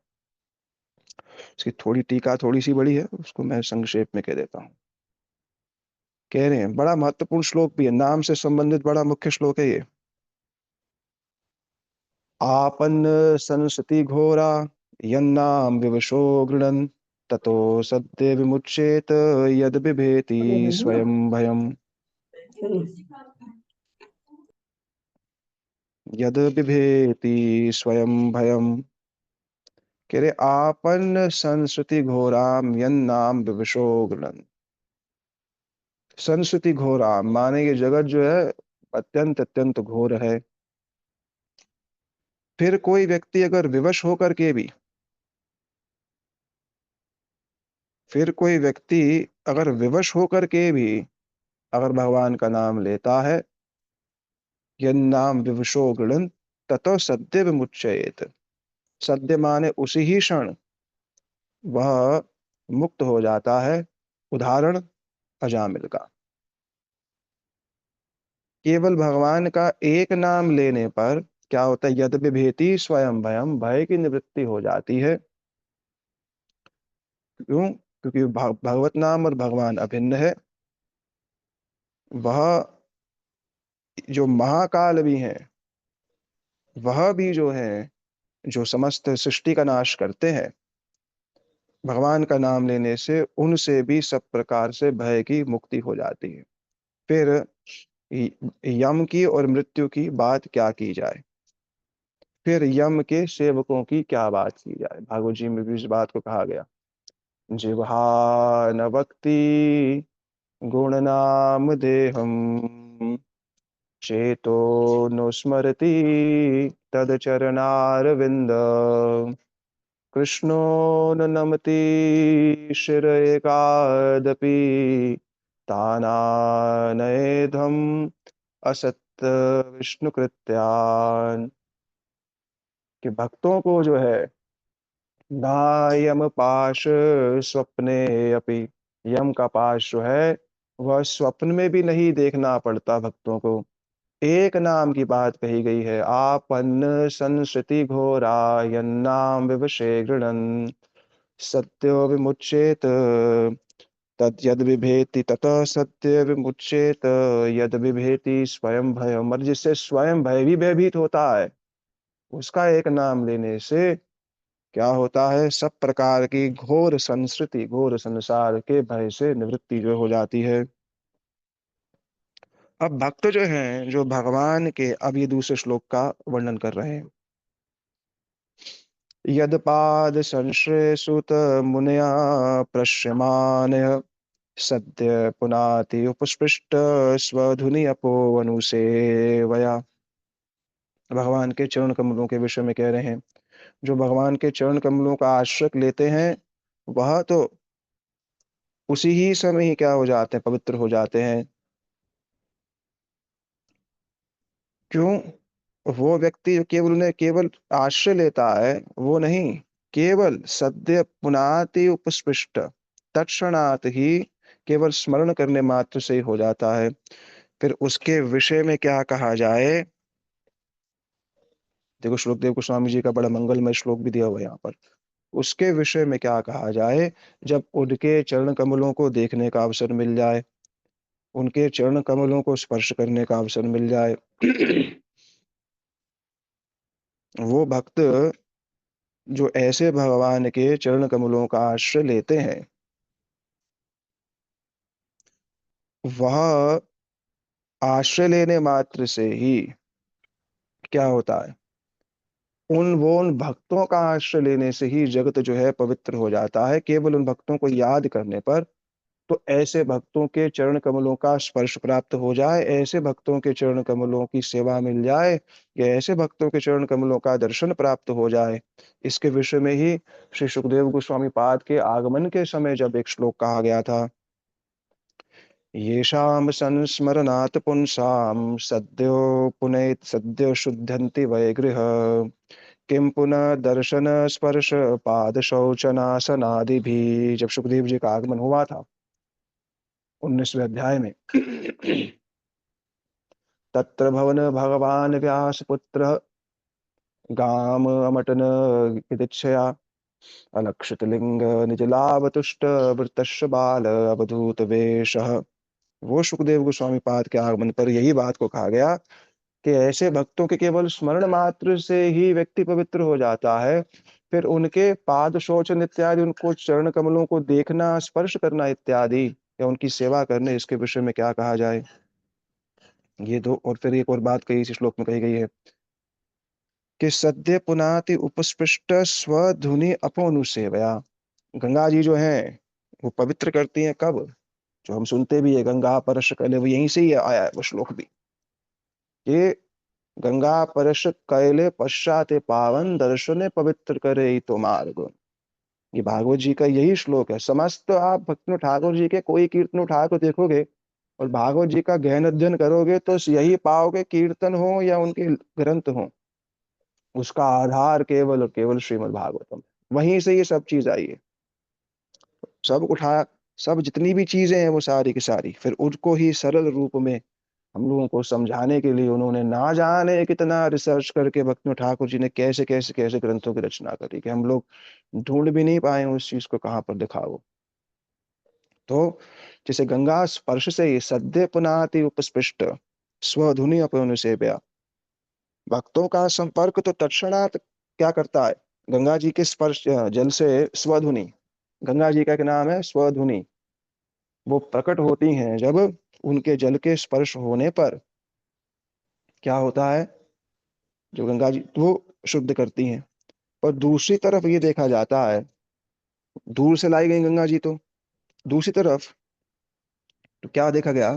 इसकी थोड़ी टीका थोड़ी सी बड़ी है, उसको मैं संक्षेप में कह देता हूँ। कह रहे हैं बड़ा महत्वपूर्ण श्लोक भी है, नाम से संबंधित बड़ा मुख्य श्लोक है ये। आपन्न संसति घोरा यन्नाम विवशो गृणन् ततो सद्य विमुच्येत यद बिभेति स्वयं भयम्। यद बिभेति स्वयं भयम्। कह रहे आपन्न संस्कृति घोराम यन्नाम विवशो गृणन्। संस्कृति घोरा माने ये जगत जो है अत्यंत अत्यंत घोर है। फिर कोई व्यक्ति अगर विवश होकर के भी, फिर कोई व्यक्ति अगर विवश होकर के भी अगर भगवान का नाम लेता है, यन्नाम विवशो गृणन् ततो सद्य विमुच्येत। सद्य माने उसी ही क्षण वह मुक्त हो जाता है। उदाहरण अजामिल का। केवल भगवान का एक नाम लेने पर क्या होता है? यद बिभेति स्वयं भयम, भय की निवृत्ति हो जाती है। क्यों? क्योंकि भगवत नाम और भगवान अभिन्न है। वह जो महाकाल भी हैं, वह भी जो है जो समस्त सृष्टि का नाश करते हैं, भगवान का नाम लेने से उनसे भी सब प्रकार से भय की मुक्ति हो जाती है। फिर यम की और मृत्यु की बात क्या की जाए। फिर यम के सेवकों की क्या बात की जाए। भागवत जी में भी इस बात को कहा गया, जिह्वा न वक्ति गुण नाम देहम, चेतो नो स्मरति तद चरणारविंद, कृष्णो न नमति शिरएकादपि, तानानयेधम असत विष्णु कृत्यान। कि भक्तों को जो है ना यम पाश स्वप्ने अपि, यम का पाश जो है वह स्वप्न में भी नहीं देखना पड़ता भक्तों को। एक नाम की बात कही गई है, आपन्न संसृति घोरा यन्नाम विवशे गृणन, सत्यो विमुच्येत तद यद विभेति ततः सत्य विमुच्येत यद विभेति स्वयं भयम। और जिससे स्वयं भय भी भयभीत होता है, उसका एक नाम लेने से क्या होता है, सब प्रकार की घोर संस्कृति, घोर संसार के भय से निवृत्ति जो हो जाती है। अब भक्त जो हैं, जो भगवान के, अब ये दूसरे श्लोक का वर्णन कर रहे हैं। यदपाद संश्रय सुत मुनया प्रश्यमानय, सद्य पुनाति उपस्पृष्ट स्वधुनि अपो अनुसेवया। भगवान के चरण कमलों के विषय में कह रहे हैं, जो भगवान के चरण कमलों का आश्रय लेते हैं वह तो उसी ही समय ही क्या हो जाते हैं, पवित्र हो जाते हैं। क्यों? वो व्यक्ति जो केवल उन्हें केवल आश्रय लेता है वो नहीं, केवल सद्य पुनाति उपस्पृष्ट, तत्क्षणात ही केवल स्मरण करने मात्र से ही हो जाता है। फिर उसके विषय में क्या कहा जाए, देखो श्लोक देव गोस्वामी जी का बड़ा मंगलमय श्लोक भी दिया हुआ है यहाँ पर। उसके विषय में क्या कहा जाए, जब उनके चरण कमलों को देखने का अवसर मिल जाए, उनके चरण कमलों को स्पर्श करने का अवसर मिल जाए, वो भक्त जो ऐसे भगवान के चरण कमलों का आश्रय लेते हैं, वह आश्रय लेने मात्र से ही क्या होता है, उन भक्तों का आश्रय लेने से ही जगत जो है पवित्र हो जाता है। केवल उन भक्तों को याद करने पर, तो ऐसे भक्तों के चरण कमलों का स्पर्श प्राप्त हो जाए, ऐसे भक्तों के चरण कमलों की सेवा मिल जाए, या ऐसे भक्तों के चरण कमलों का दर्शन प्राप्त हो जाए, इसके विषय में ही श्री सुखदेव गोस्वामी पाद के आगमन के समय जब एक श्लोक कहा गया था, येषाम संस्मरणात् पुंसाम सद्यो पुनैत सद्यो शुद्धन्ति वै गृह, किम पुनः दर्शन स्पर्श पाद शौचनासनादि भी। जब सुखदेव जी का आगमन हुआ था 19वें अध्याय में, तत्र भवन भगवान व्यास पुत्र गाम अमटन विदिच्छया, अलक्षित लिंग निज लाभ तुष्ट वृतस्य बाल अवधूत वेशः। वो सुखदेव गोस्वामी पाद के आगमन पर यही बात को कहा गया कि ऐसे भक्तों के केवल स्मरण मात्र से ही व्यक्ति पवित्र हो जाता है। फिर उनके पाद शोचन इत्यादि, उनको चरण कमलों को देखना, स्पर्श करना इत्यादि, या उनकी सेवा करने, इसके विषय में क्या कहा जाए। ये दो, और फिर एक और बात कही इस श्लोक में कही गई है कि सद्य पुनाति उपस्पृष्ट स्वधुनि अपोनुसेवया। गंगा जी जो है वो पवित्र करती हैं कब, जो हम सुनते भी है गंगा परश कैले, वो यहीं से ही आया है वो श्लोक भी, कि गंगा परश कैले पश्चात पावन दर्शने पवित्र करे तो मार्ग। ये भागवत जी का यही श्लोक है। समस्त आप भक्त ठाकुर जी के कोई कीर्तन उठा कर देखोगे और भागवत जी का गहन अध्ययन करोगे तो यही पाओगे, कीर्तन हो या उनके ग्रंथ हो, उसका आधार केवल और केवल श्रीमद् भागवतम। वहीं से ये सब चीज आई है। सब उठा, सब जितनी भी चीजें हैं वो सारी की सारी फिर उनको ही सरल रूप में हम लोगों को समझाने के लिए उन्होंने ना जाने कितना रिसर्च करके भक्ति ठाकुर जी ने कैसे कैसे कैसे ग्रंथों की रचना करी, कि हम लोग ढूंढ भी नहीं पाए उस चीज को कहाँ पर लिखा हो। तो जैसे गंगा स्पर्श से ही सद्य पुनाति उपस्पृष्ट स्वधुनि अपन से, भक्तों का संपर्क तो तत्क्षणात क्या करता है, गंगा जी के स्पर्श जल से स्वधुनि, गंगा जी का एक नाम है स्वधुनि, वो प्रकट होती हैं जब उनके जल के स्पर्श होने पर क्या होता है, जो गंगा जी वो शुद्ध करती हैं। और दूसरी तरफ ये देखा जाता है, दूर से लाई गई गंगा जी तो दूसरी तरफ तो क्या देखा गया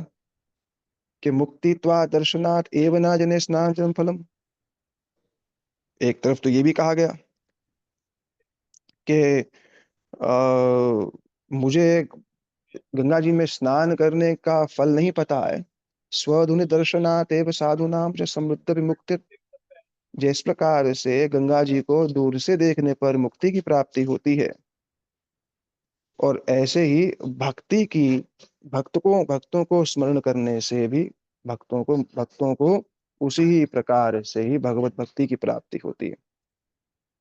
कि मुक्तित्वा दर्शनात् एव न जने स्नान फलम। एक तरफ तो ये भी कहा गया कि मुझे गंगा जी में स्नान करने का फल नहीं पता है। स्वधुनि दर्शनात् एव साधूनाम च समृद्ध विमुक्ति। जिस प्रकार से गंगा जी को दूर से देखने पर मुक्ति की प्राप्ति होती है, और ऐसे ही भक्ति की भक्तों को स्मरण करने से भी भक्तों को उसी ही प्रकार से ही भगवत भक्ति की प्राप्ति होती है।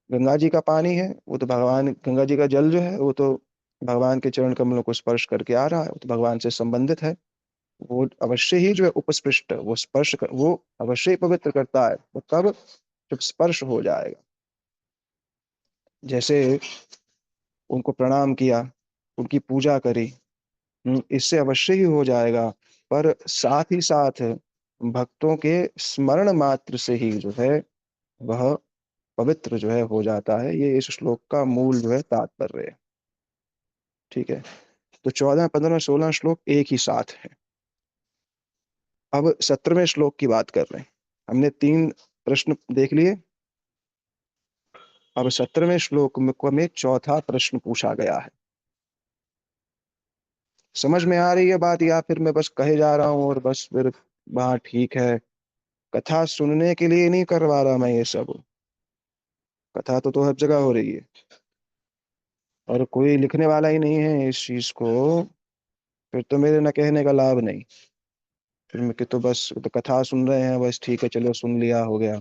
गंगा जी का पानी है वो तो भगवान, गंगा जी का जल जो है वो तो भगवान के चरण कमलों को स्पर्श करके आ रहा है, वो तो भगवान से संबंधित है। वो अवश्य ही जो है उपस्पृष्ट वो वो अवश्य ही पवित्र करता है। वो तब जब स्पर्श हो जाएगा, जैसे उनको प्रणाम किया, उनकी पूजा करी, इससे अवश्य ही हो जाएगा। पर साथ ही साथ भक्तों के स्मरण मात्र से ही जो है वह पवित्र जो है हो जाता है। ये इस श्लोक का मूल जो है तात्पर्य है। ठीक है, तो 14, 15, 16 श्लोक एक ही साथ है। अब 17वें श्लोक की बात कर रहे हैं। हमने 3 प्रश्न देख लिए। अब 17वें श्लोक में चौथा प्रश्न पूछा गया है। समझ में आ रही है बात, या फिर मैं बस कहे जा रहा हूँ और बस फिर हाँ ठीक है। कथा सुनने के लिए नहीं करवा रहा मैं ये सब। कथा तो हर जगह हो रही है, और कोई लिखने वाला ही नहीं है इस चीज को, फिर तो मेरे न कहने का लाभ नहीं। फिर मैं कि तो बस तो कथा सुन रहे हैं, बस ठीक है चलो सुन लिया हो गया।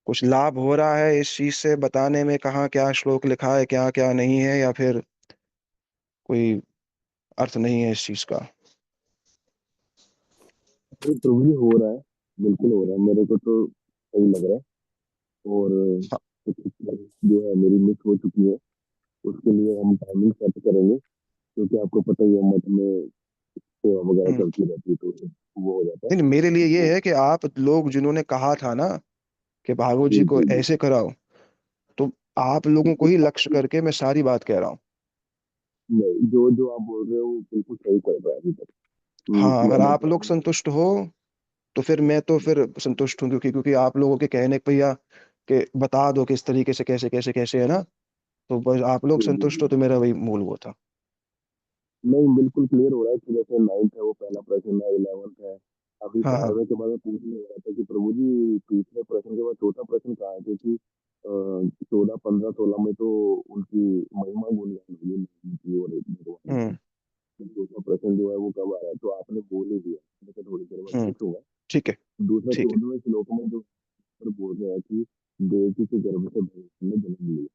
कुछ लाभ हो रहा है इस चीज से बताने में, कहाँ क्या श्लोक लिखा है क्या क्या नहीं है, या फिर कोई अर्थ नहीं है इस चीज का। ये प्रभु जी हो रहा है, बिल्कुल हो रहा है, मेरे को तो सही लग रहा है। और हाँ, कुछ जो है मेरी मिस हो चुकी है, उसके लिए हम टाइमिंग सेट करेंगे, क्योंकि आपको पता ही है मठ में सेवा वगैरह हम्म। चलती रहती है, तो वो हो जाता है। नहीं नहीं, मेरे लिए ये तो है कि आप लोग जिन्होंने कहा था ना कि भागवत जी जी को जी जी, ऐसे कराओ, तो आप लोगों को ही लक्ष्य करके मैं सारी बात कह रहा हूँ। नहीं, जो जो आप बोल रहे हो वो बिल्कुल सही कर रहा है अभी तक। हाँ, अगर आप लोग मतलब संतुष्ट हो तो फिर मैं तो फिर संतुष्ट हूँ, क्योंकि क्योंकि आप लोगों के कहने पे भैया कि बता दो किस तरीके से कैसे कैसे कैसे है ना, तो बस आप लोग जी जी संतुष्ट जी, हो तो मेरा वही मूल वो था। नहीं बिल्कुल क्लियर हो रहा है कि जैसे 9th है वो पहला प्रश्न है, 11th है। अभी हाँ हाँ। 12वें के बाद मैं पूछने लगा था कि प्रभु जी तीसरे प्रश्न के बाद चौथा प्रश्न कहाँ है, क्योंकि 14, 15, 16 में तो उनकी महिमा गुणगान हुई उनकी और भगवान की। हम्म। तो चौथा प्रश्न जो है वो कब आ रहा है, तो आपने बोल ही दिया, मैं तो थोड़ी देर बाद हम्म। पूछूंगा। ठीक है। दूसरा ठीक है। 14वें श्लोक में जो पर बोल रहे हैं कि देवकी के गर्भ से भगवान ने जन्म लिया,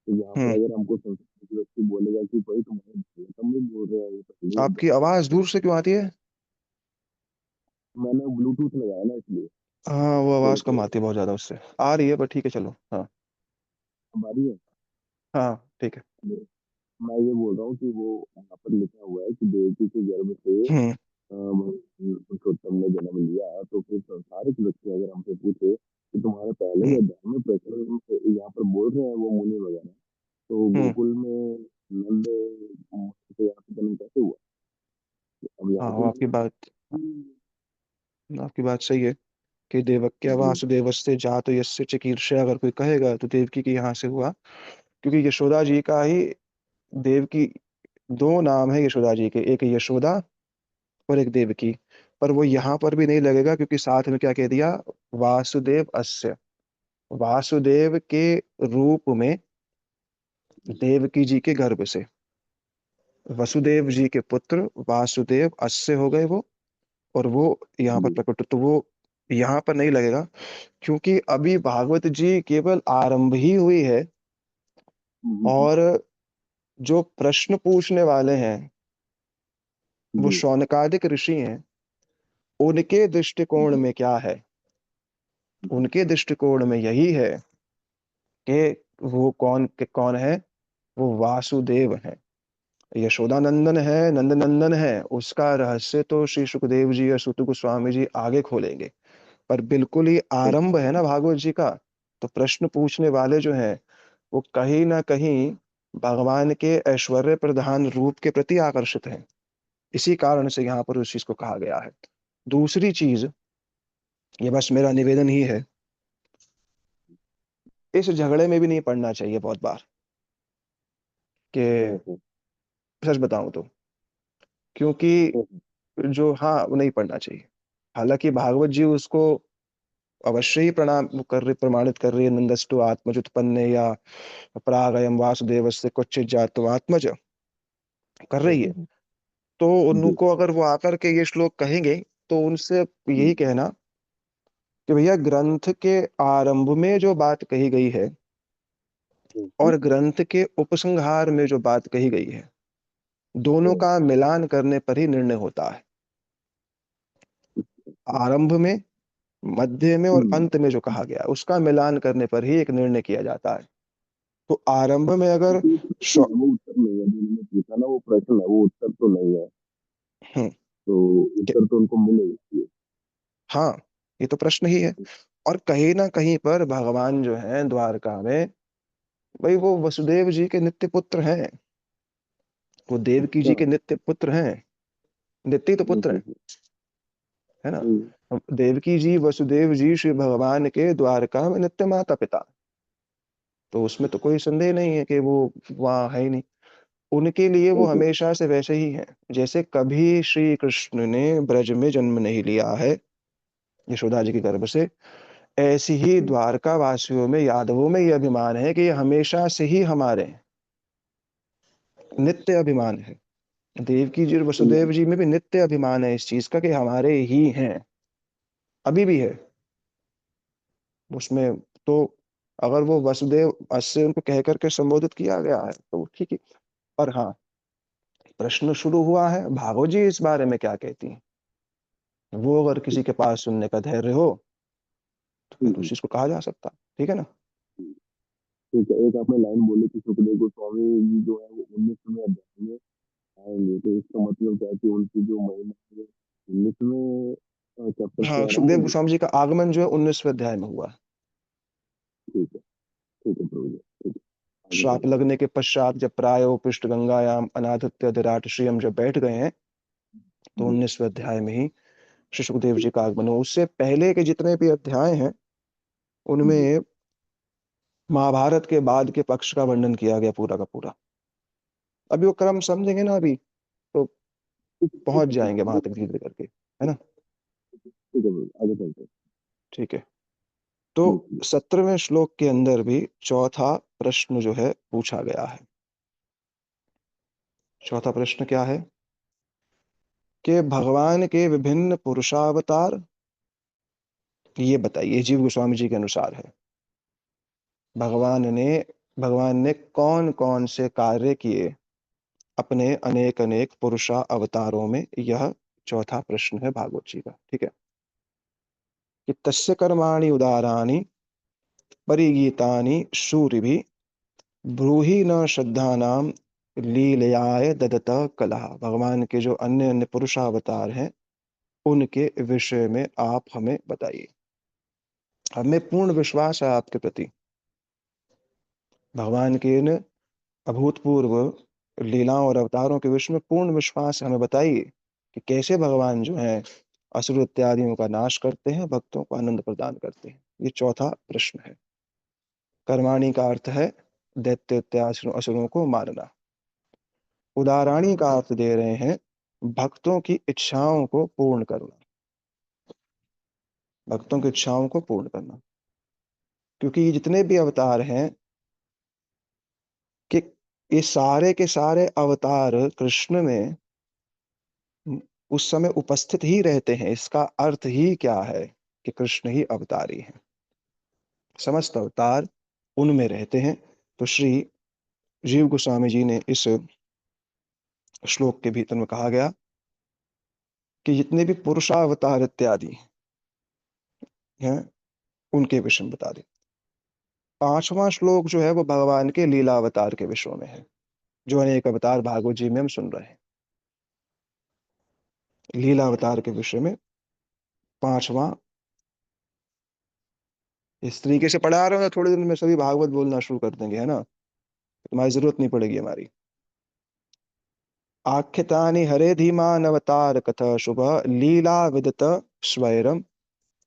तो यहाँ पर हम्म। अगर हमको संस्कृत व्यक्ति बोलेगा कि भाई तुम्हारे तब भी बोल रहे हैं ये पहले आपकी आवाज दूर से क्यों आती है? मैंने ब्लूटूथ लगाया ना इसलिए। हाँ, वो तो आवाज कम आती है बहुत ज्यादा, उससे आ रही है पर ठीक है चलो। हाँ अब आ रही है। हाँ ठीक है। मैं ये बोल रहा हूँ कि वो यहाँ पर लिखा हुआ है कि देवकी के गर्भ से हम्म। पुरुषोत्तम ने जन्म लिया, तो फिर संसारिक व्यक्ति अगर हमसे पूछे कि तुम्हारे पहले हम्म। ही अध्याय में प्रश्न यहाँ पर बोल रहे हैं वो मुनि वगैरह, तो हम्म। गोकुल में नंद से यहाँ पे जन्म कैसे हुआ? अब हाँ, यहाँ वो पे आपकी बात सही है कि देवक्या जी वासुदेवस्य जातो यस्य चिकीर्षया, अगर कोई कहेगा तो देवकी के यहाँ से हुआ। क्योंकि यशोदा जी का ही देवकी, 2 नाम है यशोदा जी के, एक यशोदा और एक देवकी। पर वो यहाँ पर भी नहीं लगेगा, क्योंकि साथ में क्या कह दिया, वासुदेव अस्य, वासुदेव के रूप में देवकी जी के गर्भ से वसुदेव जी के पुत्र वासुदेव अस्य हो गए वो, और वो यहाँ पर जी। प्रकट, तो वो यहाँ पर नहीं लगेगा। क्योंकि अभी भागवत जी केवल आरंभ ही हुई है, हम्म, और जो प्रश्न पूछने वाले हैं वो जी शौनकादिक ऋषि हैं। उनके दृष्टिकोण जी में क्या है, उनके दृष्टिकोण में यही है कि वो कौन है, वो वासुदेव है। यशोदानंदन है, नंदनंदन है, उसका रहस्य तो श्री सुखदेव जी और सुत गोस्वामी जी आगे खोलेंगे। पर बिल्कुल ही आरंभ है ना भागवत जी का। तो प्रश्न पूछने वाले जो हैं वो कहीं ना कहीं भगवान के ऐश्वर्य प्रधान रूप के प्रति आकर्षित हैं। इसी कारण से यहाँ पर उस चीज को कहा गया है। दूसरी चीज, ये बस मेरा निवेदन ही है, इस झगड़े में भी नहीं पड़ना चाहिए बहुत बार कि, सच बताऊं तो, क्योंकि जो, हाँ, वो नहीं पढ़ना चाहिए। हालांकि भागवत जी उसको अवश्य ही प्रमाणित कर रही है, नंदस्तु आत्मजुत्पन्ने या प्रागयम वासुदेवस्य क्वचित जातो आत्मज, कर रही है। तो जी। उनको अगर वो आकर के ये श्लोक कहेंगे तो उनसे यही कहना कि भैया ग्रंथ के आरंभ में जो बात कही गई है और ग्रंथ के उपसंहार में जो बात कही गई है, दोनों का मिलान करने पर ही निर्णय होता है। आरंभ में, मध्य में और अंत में जो कहा गया है, उसका मिलान करने पर ही एक निर्णय किया जाता है। तो आरंभ में अगर वो उत्तर नहीं है जो उन्होंने पूछा ना, वो प्रश्न है, वो उत्तर तो नहीं है। हम्म, तो उत्तर तो उनको मिलेगा। हाँ, ये तो प्रश्न ही है। और कहीं ना कहीं पर भगवान जो है द्वारका में, भाई वो वसुदेव जी के नित्य पुत्र हैं, वो देवकी अच्छा। जी के नित्य पुत्र हैं, नित्य ही तो पुत्र हैं, है ना। अब देवकी जी, वसुदेव जी श्री भगवान के द्वारका में नित्य माता पिता, तो उसमें तो कोई संदेह नहीं है कि वो वहाँ है ही नहीं। उनके लिए वो हमेशा से वैसे ही हैं, जैसे कभी श्री कृष्ण ने ब्रज में जन्म नहीं लिया है यशोदा जी के गर्भ से, ऐसी ही द्वारका वासियों में, यादवों में ये अभिमान है कि ये हमेशा से ही हमारे हैं, नित्य अभिमान है। देवकी जी और वसुदेव जी में भी नित्य अभिमान है इस चीज का कि हमारे ही हैं, अभी भी है उसमें। तो अगर वो वसुदेव से उनको कह करके संबोधित किया गया है तो ठीक है। पर हाँ, प्रश्न शुरू हुआ है, भागवत जी इस बारे में क्या कहती हैं, वो अगर किसी के पास सुनने का धैर्य हो तो फिर उस चीज को कहा जा सकता है, ठीक है ना। ठीक है, एक आपने लाइन बोली कि सुखदेव गोस्वामी जी जो है वो 19वें अध्याय में आएंगे, तो इसका मतलब क्या है कि उनकी जो महिमा है 19वें चैप्टर से हाँ, आरंभ सुखदेव होगी। गोस्वामी जी का आगमन जो है 19वें अध्याय में हुआ है। ठीक है प्रभु जी, ठीक है, आगे श्राप बढ़िए। लगने के पश्चात जब प्रायो पृष्ठ गंगायाम अनादित्य अधिराट श्रीयम जब बैठ गए हैं, तो जी। 19वें अध्याय में ही श्री सुखदेव जी का आगमन हुआ। उससे पहले के जितने भी अध्याय हैं जी। उनमें महाभारत के बाद के पक्ष का वर्णन किया गया पूरा का पूरा। अभी वो क्रम समझेंगे ना अभी तो ठीक पहुंच है जाएंगे प्रभु वहां जी, तक धीरे धीरे करके, है ना। ठीक है प्रभु, आगे चलते हैं। ठीक है। तो जी जी। 17वें श्लोक के अंदर भी चौथा प्रश्न जो है पूछा गया है। चौथा प्रश्न क्या है कि भगवान के विभिन्न पुरुषावतार, ये बताइए, जीव गोस्वामी जी के अनुसार है, भगवान ने कौन कौन से कार्य किए अपने अनेक अनेक पुरुषा अवतारों में, यह चौथा प्रश्न है भागवत जी का, ठीक है। कि तस्य कर्माणि उदाराणि परिगीतानि शूरिभि ब्रूहि न श्रद्धानाम लीलयाय ददत कलह। भगवान के जो अन्य अन्य पुरुषावतार हैं उनके विषय में आप हमें बताइए। हमें पूर्ण विश्वास है आपके प्रति, भगवान के इन अभूतपूर्व लीलाओं और अवतारों के विषय में पूर्ण विश्वास है, हमें बताइए कि कैसे भगवान जो है असुर इत्यादियों का नाश करते हैं, भक्तों को आनंद प्रदान करते हैं। ये चौथा प्रश्न है। कर्माणि का अर्थ है दैत्य इत्यादि असुरों को मारना। उदाराणी का अर्थ दे रहे हैं भक्तों की इच्छाओं को पूर्ण करना, भक्तों की इच्छाओं को पूर्ण करना। क्योंकि ये जितने भी अवतार हैं कि ये सारे के सारे अवतार कृष्ण में उस समय उपस्थित ही रहते हैं। इसका अर्थ ही क्या है कि कृष्ण ही अवतारी हैं, समस्त अवतार उनमें रहते हैं। तो श्री जीव गोस्वामी जी ने इस श्लोक के भीतर में कहा गया कि जितने भी पुरुषावतार इत्यादि हैं उनके विषय में बता दें। पांचवा श्लोक जो है वो भगवान के लीला अवतार के विषय में है, जो अनेक अवतार भागवत जी में हम सुन रहे हैं। लीला अवतार के विषय में पांचवा इस तरीके से पढ़ा रहा हूँ, थोड़े दिन में सभी भागवत बोलना शुरू कर देंगे, है ना, तुम्हारी जरूरत नहीं पड़ेगी हमारी। आख्यातानि हरे धीमान अवतार कथा शुभ लीला विदत स्वैरम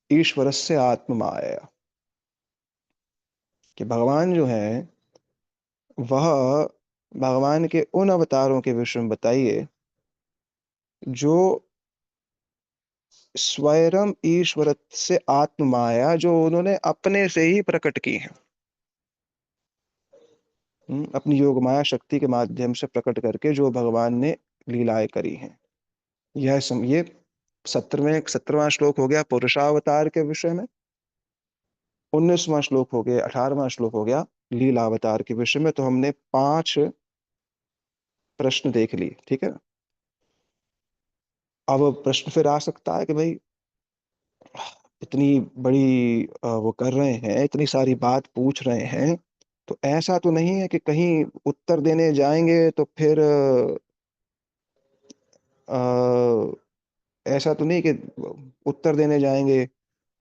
ईश्वरस्य आत्म माया। कि भगवान जो है वह, भगवान के उन अवतारों के विषय में बताइए जो स्वयं ईश्वर से आत्म माया, जो उन्होंने अपने से ही प्रकट की है। अपनी योग माया शक्ति के माध्यम से प्रकट करके जो भगवान ने लीलाएं करी हैं। ये 17वां श्लोक हो गया पुरुषावतार के विषय में। 19वां श्लोक हो गया, 18वां श्लोक हो गया लीला अवतार के विषय में। तो हमने 5 प्रश्न देख लिए, ठीक है। अब प्रश्न फिर आ सकता है कि भाई इतनी बड़ी वो कर रहे हैं, इतनी सारी बात पूछ रहे हैं, तो ऐसा तो नहीं है कि कहीं उत्तर देने जाएंगे तो फिर ऐसा तो नहीं कि उत्तर देने जाएंगे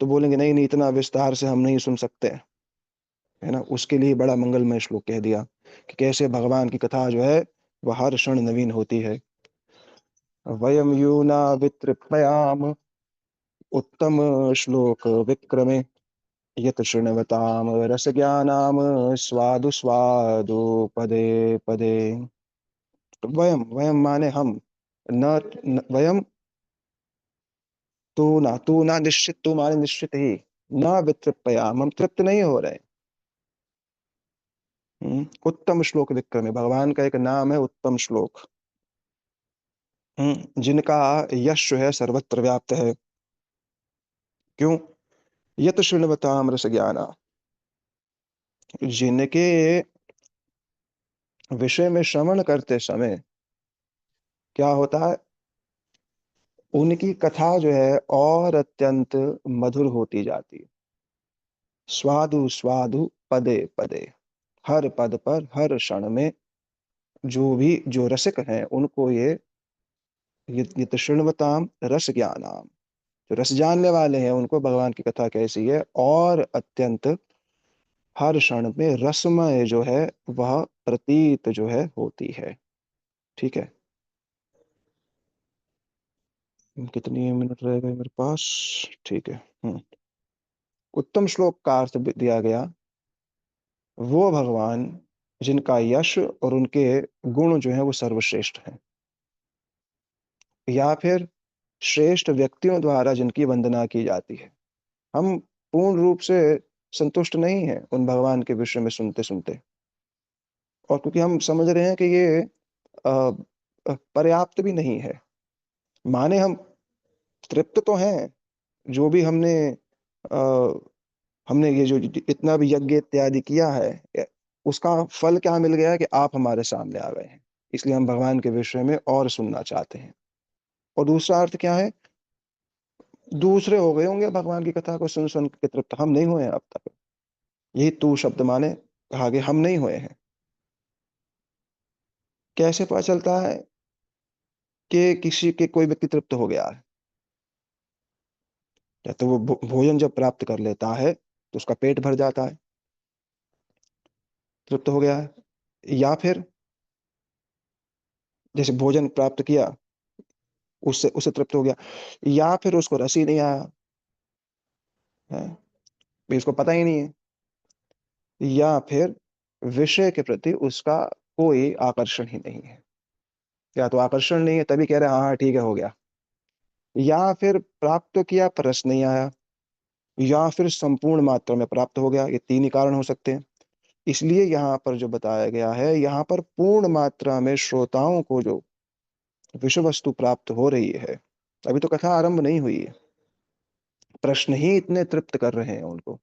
तो बोलेंगे नहीं नहीं इतना विस्तार से हम नहीं सुन सकते, है ना। उसके लिए बड़ा मंगलमय श्लोक कह दिया कि कैसे भगवान की कथा जो है वह हर क्षण नवीन होती है। वयम यूना वितृपयाम उत्तम श्लोक विक्रमे यत शृण्वताम रसज्ञानाम स्वादु स्वादु पदे पदे। तो वयम, वयम माने हम, वयम, तू ना निश्चित, तू माने निश्चित ही, न वितृपयाम हम तृप्त नहीं हो रहे। उत्तम श्लोक विक्रम है, भगवान का एक नाम है उत्तम श्लोक। जिनका यश जो है सर्वत्र व्याप्त है। क्यों? यत शृण्वताम रस ज्ञाना, जिनके विषय में श्रवण करते समय क्या होता है, उनकी कथा जो है और अत्यंत मधुर होती जाती है। स्वादु स्वादु पदे पदे, हर पद पर हर क्षण में जो भी जो रसिक हैं उनको ये तो शृण्वताम रस ज्ञानाम, जो रस जानने वाले हैं उनको भगवान की कथा कैसी है, और अत्यंत हर क्षण में रसमय जो है वह प्रतीत जो है होती है। ठीक है, कितनी मिनट रह गए मेरे पास? ठीक है। उत्तम श्लोक का अर्थ दिया गया वो भगवान जिनका यश और उनके गुण जो है वो सर्वश्रेष्ठ हैं, या फिर श्रेष्ठ व्यक्तियों द्वारा जिनकी वंदना की जाती है। हम पूर्ण रूप से संतुष्ट नहीं हैं उन भगवान के विषय में सुनते सुनते, और क्योंकि हम समझ रहे हैं कि ये पर्याप्त भी नहीं है। माने हम तृप्त तो हैं, जो भी आ, हमने ये जो इतना भी यज्ञ इत्यादि किया है उसका फल क्या मिल गया है कि आप हमारे सामने आ गए हैं, इसलिए हम भगवान के विषय में और सुनना चाहते हैं। और दूसरा अर्थ क्या है, दूसरे हो गए होंगे भगवान की कथा को सुन सुन के तृप्त, हम नहीं हुए हैं अब तक। यही तू शब्द माने कहा गया, हम नहीं हुए हैं। कैसे पता चलता है कि किसी के कोई व्यक्ति तृप्त हो गया है? या तो वो भोजन जब प्राप्त कर लेता है तो उसका पेट भर जाता है, तृप्त हो गया है। या फिर जैसे भोजन प्राप्त किया उससे उससे तृप्त हो गया, या फिर उसको रस ही नहीं आया है, भी उसको पता ही नहीं है, या फिर विषय के प्रति उसका कोई आकर्षण ही नहीं है। या तो आकर्षण नहीं है तभी कह रहे हैं हाँ हाँ ठीक है हो गया, या फिर प्राप्त तो किया पर रस नहीं आया, या फिर संपूर्ण मात्रा में प्राप्त हो गया। ये 3 ही कारण हो सकते हैं। इसलिए यहाँ पर जो बताया गया है, यहाँ पर पूर्ण मात्रा में श्रोताओं को जो विषय वस्तु प्राप्त हो रही है, अभी तो कथा आरंभ नहीं हुई है, प्रश्न ही इतने तृप्त कर रहे हैं उनको।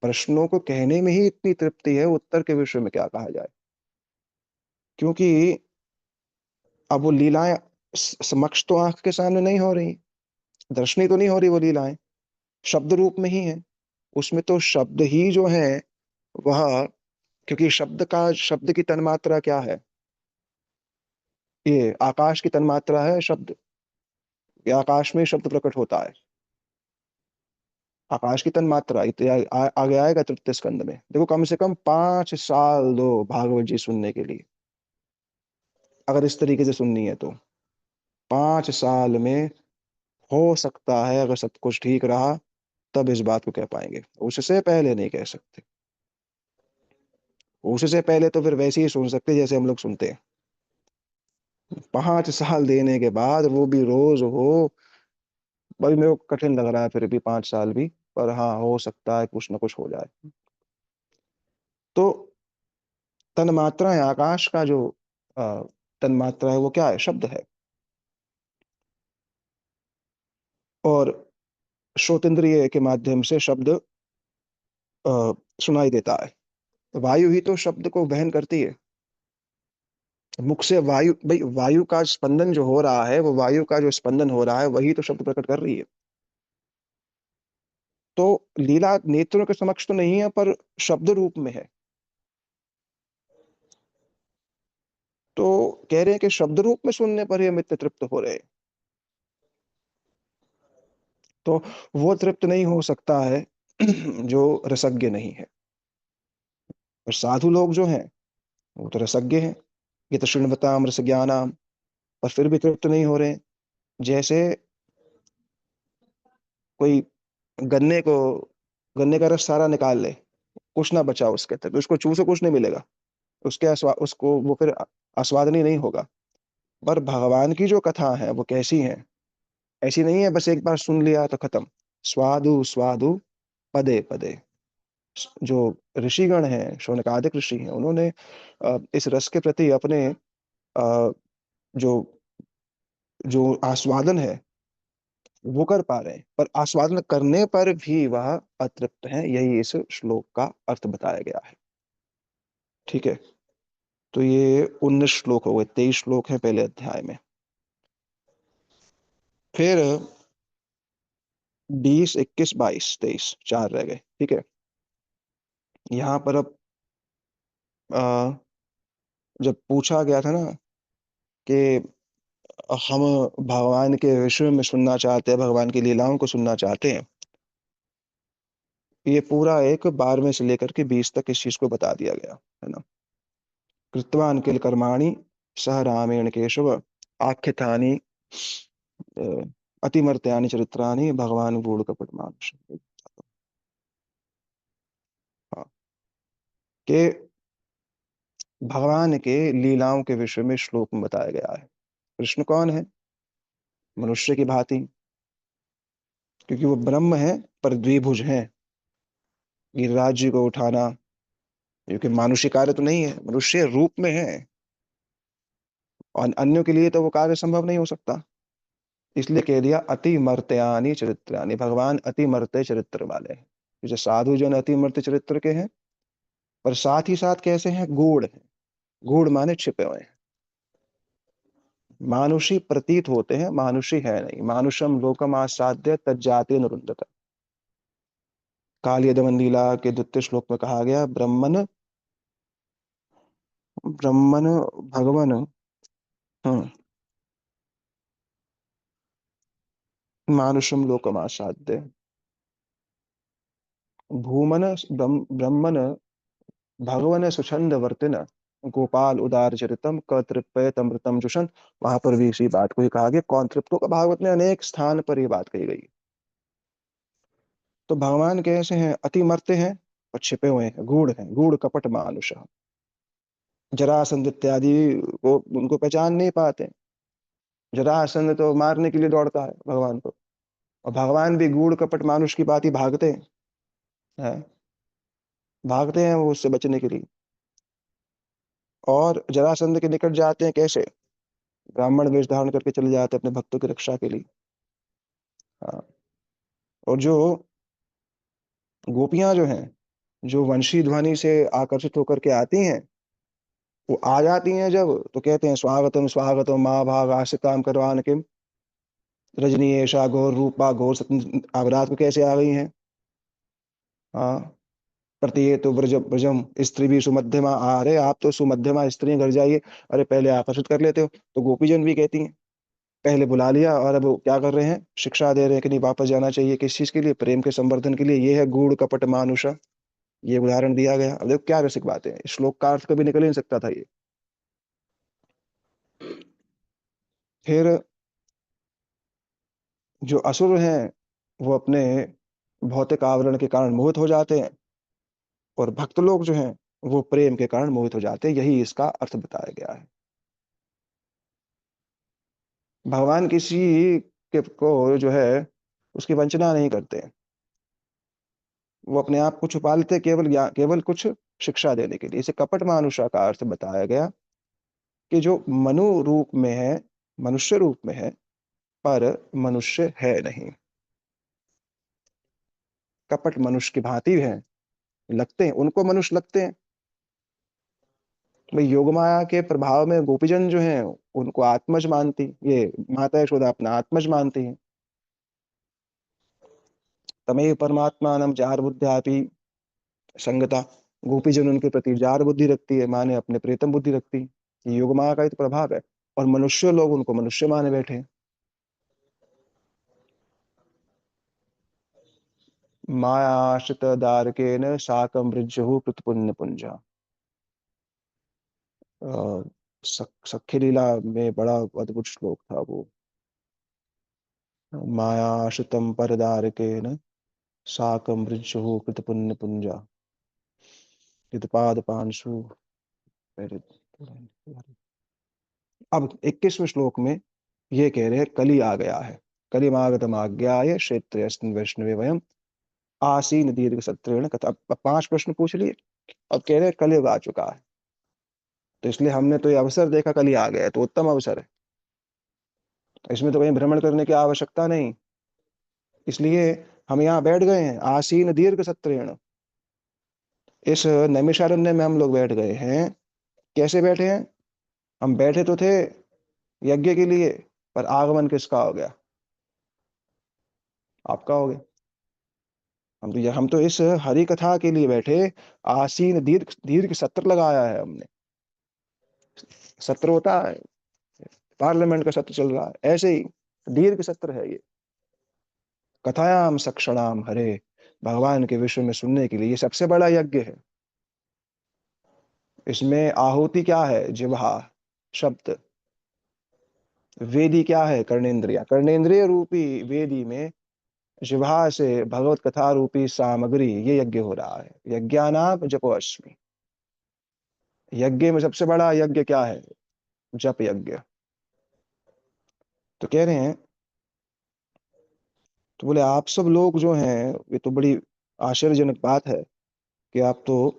प्रश्नों को कहने में ही इतनी तृप्ति है, उत्तर के विषय में क्या कहा जाए। क्योंकि अब वो लीलाएं समक्ष तो आंख के सामने नहीं हो रही, दर्शनी तो नहीं हो रही वो लीलाएं, शब्द रूप में ही है। उसमें तो शब्द ही जो है वह, क्योंकि शब्द की तन्मात्रा क्या है, ये आकाश की तन्मात्रा है शब्द, ये आकाश में शब्द प्रकट होता है। आकाश की तन मात्रा आगे आएगा तृतीय स्कंद में। देखो कम से कम 5 साल दो भागवत जी सुनने के लिए, अगर इस तरीके से सुननी है तो 5 साल में हो सकता है, अगर सब कुछ ठीक रहा तब इस बात को कह पाएंगे, उससे पहले नहीं कह सकते। उससे पहले तो फिर वैसे ही सुन सकते जैसे हम लोग सुनते हैं। 5 साल देने के बाद वो भी रोज हो, भाई मेरे को कठिन लग रहा है फिर भी 5 साल भी, पर हाँ हो सकता है कुछ ना कुछ हो जाए। तो तन्मात्रा है, आकाश का जो अ, तन्मात्रा है वो क्या है? शब्द है। और श्रोतेंद्रिय के माध्यम से शब्द सुनाई देता है। तो वायु ही तो शब्द को वहन करती है। मुख से वायु, भाई वायु का स्पंदन जो हो रहा है, वो वायु का जो स्पंदन हो रहा है वही तो शब्द प्रकट कर रही है। तो लीला नेत्रों के समक्ष तो नहीं है, पर शब्द रूप में है। तो कह रहे हैं कि शब्द रूप में सुनने पर ही हम इतने तृप्त हो रहे हैं। तो वो तृप्त नहीं हो सकता है जो रसज्ञ नहीं है। और साधु लोग जो हैं वो तो रसज्ञ हैं, ये तो शृण्वताम रस ज्ञानाम, पर फिर भी तृप्त नहीं हो रहे हैं। जैसे कोई गन्ने को, गन्ने का रस सारा निकाल ले, कुछ ना बचा उसके अंदर, तो उसको चूसो कुछ नहीं मिलेगा, उसको वो फिर आस्वादनीय नहीं होगा। पर भगवान की जो कथा है वो कैसी है? ऐसी नहीं है बस एक बार सुन लिया तो खत्म। स्वादु स्वादु पदे पदे। जो ऋषिगण हैं, शौनकादिक ऋषि हैं, उन्होंने इस रस के प्रति अपने जो जो आस्वादन है वो कर पा रहे हैं, पर आस्वादन करने पर भी वह अतृप्त है। यही इस श्लोक का अर्थ बताया गया है। ठीक है, तो ये 19 श्लोक हो गए, 23 श्लोक है पहले अध्याय में। फिर 20, 21, 22, 23 4 रह गए। ठीक है, यहाँ पर अब अ, जब पूछा गया था ना कि हम भगवान के विषय में सुनना चाहते हैं, भगवान की लीलाओं को सुनना चाहते हैं, ये पूरा एक 12वें से लेकर के 20 तक इस चीज को बता दिया गया है ना। कृतवान किल कर्माणि सह रामेण केशव आख्यातानि अतिमर्त्यानि चरित्राणि भगवान गूढ़ कपट मानुष। हाँ, कि भगवान के लीलाओं के विषय में श्लोक में बताया गया है। कृष्ण कौन है? मनुष्य की भांति, क्योंकि वो ब्रह्म है पर द्विभुज है। गिरिराज जी को उठाना, क्योंकि मानुषिक कार्य तो नहीं है, मनुष्य रूप में है, और अन्यों के लिए तो वो कार्य संभव नहीं हो सकता। इसलिए कह दिया अति मर्त्यानि चरित्रानि, भगवान अति मर्त्य चरित्र वाले हैं। जैसे साधु जन अति मर्त्य चरित्र के हैं, पर साथ ही साथ कैसे हैं? गूढ़ हैं। गूढ़ माने छिपे हुए हैं। मानुषी प्रतीत होते हैं, मानुषी है नहीं। मानुषम लोकम आसाद्य तज्जाति निरुंधत। कालिय दमन लीला के द्वितीय श्लोक में कहा गया, ब्रह्मन ब्रह्मन भगवन, हम्म, मानुषम लोकम आसाद्य भूमन ब्रह्मन भगवन सुछंद वर्तिन गोपाल उदार चरितम क तृप्यत अमृतम जुषन। वहां पर भी इसी बात को ही कहा गया। कौन तृप्त होगा? भागवत में अनेक स्थान पर ये बात कही गई। तो भगवान कैसे हैं? अति मर्त्य हैं और छिपे हुए हैं, गूढ़ हैं, गूढ़ कपट मानुष। जरासंध इत्यादि को उनको पहचान नहीं पाते। जरासंध तो मारने के लिए दौड़ता है भगवान को, और भगवान भी गूढ़ कपट मानुष की बात ही भागते हैं, भागते हैं वो उससे बचने के लिए। और जरासंध के निकट जाते हैं कैसे? ब्राह्मण वेश धारण करके चले जाते हैं अपने भक्तों की रक्षा के लिए। हाँ, और जो गोपियां जो हैं, जो वंशी ध्वनि से आकर्षित होकर के आती हैं, वो आ जाती हैं जब, तो कहते हैं स्वागतम स्वागतम माँ भाग आश्रिताम करवान किम रजनी ऐशा घोर रूपा घोर सत्य। अब रात को कैसे आ गई हैं? हाँ, प्रति तो ब्रजम स्त्री भी सुमध्यमा। आ रहे आप तो सुमध्यमा स्त्री घर जाइए, अरे पहले आकर्षित कर लेते हो। तो गोपीजन भी कहती हैं पहले बुला लिया और अब वो क्या कर रहे हैं, शिक्षा दे रहे हैं कि नहीं वापस जाना चाहिए। किस चीज के लिए, प्रेम के संवर्धन के लिए। ये है गूढ़ कपट मानुषा, ये उदाहरण दिया गया। अब देखो क्या रसिक बातें हैं, इस श्लोक का अर्थ कभी निकल ही नहीं सकता था ये। फिर जो असुर हैं वो अपने भौतिक आवरण के कारण मोहित हो जाते हैं, और भक्त लोग जो हैं वो प्रेम के कारण मोहित हो जाते हैं। यही इसका अर्थ बताया गया है। भगवान किसी के को जो है उसकी वंचना नहीं करते, वो अपने आप को छुपा लेते केवल केवल कुछ शिक्षा देने के लिए। इसे कपट मानुषा का अर्थ बताया गया कि जो मनु रूप में है, मनुष्य रूप में है, पर मनुष्य है नहीं। कपट मनुष्य की भांति है, लगते हैं, उनको मनुष्य लगते हैं। भाई योग माया के प्रभाव में गोपीजन जो हैं उनको आत्मज मानती, ये माता यशोदा अपना आत्मज मानती है। तमेव परमात्मानम जार बुद्ध्यापि संगता, गोपीजन उनके प्रति जार बुद्धि रखती है, माने अपने प्रेतम बुद्धि रखती है। ये योग माया का ही तो प्रभाव है। और मनुष्य लोग उनको मनुष्य माने बैठे हैं। मायाश्रित दारकेन साकं मृज्युः कृतपुण्य पुंजा। सख्य लीला में बड़ा अद्भुत श्लोक था वो। मायाश्रितं परदारकेन साकं मृज्युः कृतपुण्य पुंजा युतपाद पांशु। अब 21वें श्लोक में ये कह रहे हैं कली आ गया है। कलिमागतम आज्ञाय क्षेत्र वैष्णवे वयम आसीन दीर्घ सत्रेण कथा। अब 5 प्रश्न पूछ लिए, अब कह रहे हैं कलयुग आ चुका है, तो इसलिए हमने तो ये अवसर देखा, कल ही आ गया है, तो उत्तम अवसर है। इसमें तो कहीं भ्रमण करने की आवश्यकता नहीं, इसलिए हम यहाँ बैठ गए हैं। आसीन दीर्घ सत्रेण, इस नैमिषारण्य में हम लोग बैठ गए हैं। कैसे बैठे हैं? हम बैठे तो थे यज्ञ के लिए, पर आगमन किसका हो गया? आपका हो गया। हम तो इस हरि कथा के लिए बैठे। आसीन दीर्घ दीर्घ सत्र लगाया है हमने। सत्र होता है, पार्लियामेंट का सत्र चल रहा है, ऐसे ही दीर्घ सत्र है ये। कथायाम सक्षणाम हरे, भगवान के विषय में सुनने के लिए ये सबसे बड़ा यज्ञ है। इसमें आहुति क्या है? जिह्वा, शब्द। वेदी क्या है? कर्णेंद्रिया। कर्णेंद्रिय रूपी वेदी में जिह्वा से भगवत कथा रूपी सामग्री, ये यज्ञ हो रहा है। यज्ञानाम जपोअस्मि। यज्ञ में सबसे बड़ा यज्ञ क्या है? जप यज्ञ। तो कह रहे हैं, तो बोले आप सब लोग जो हैं, ये तो बड़ी आश्चर्यजनक बात है कि आप तो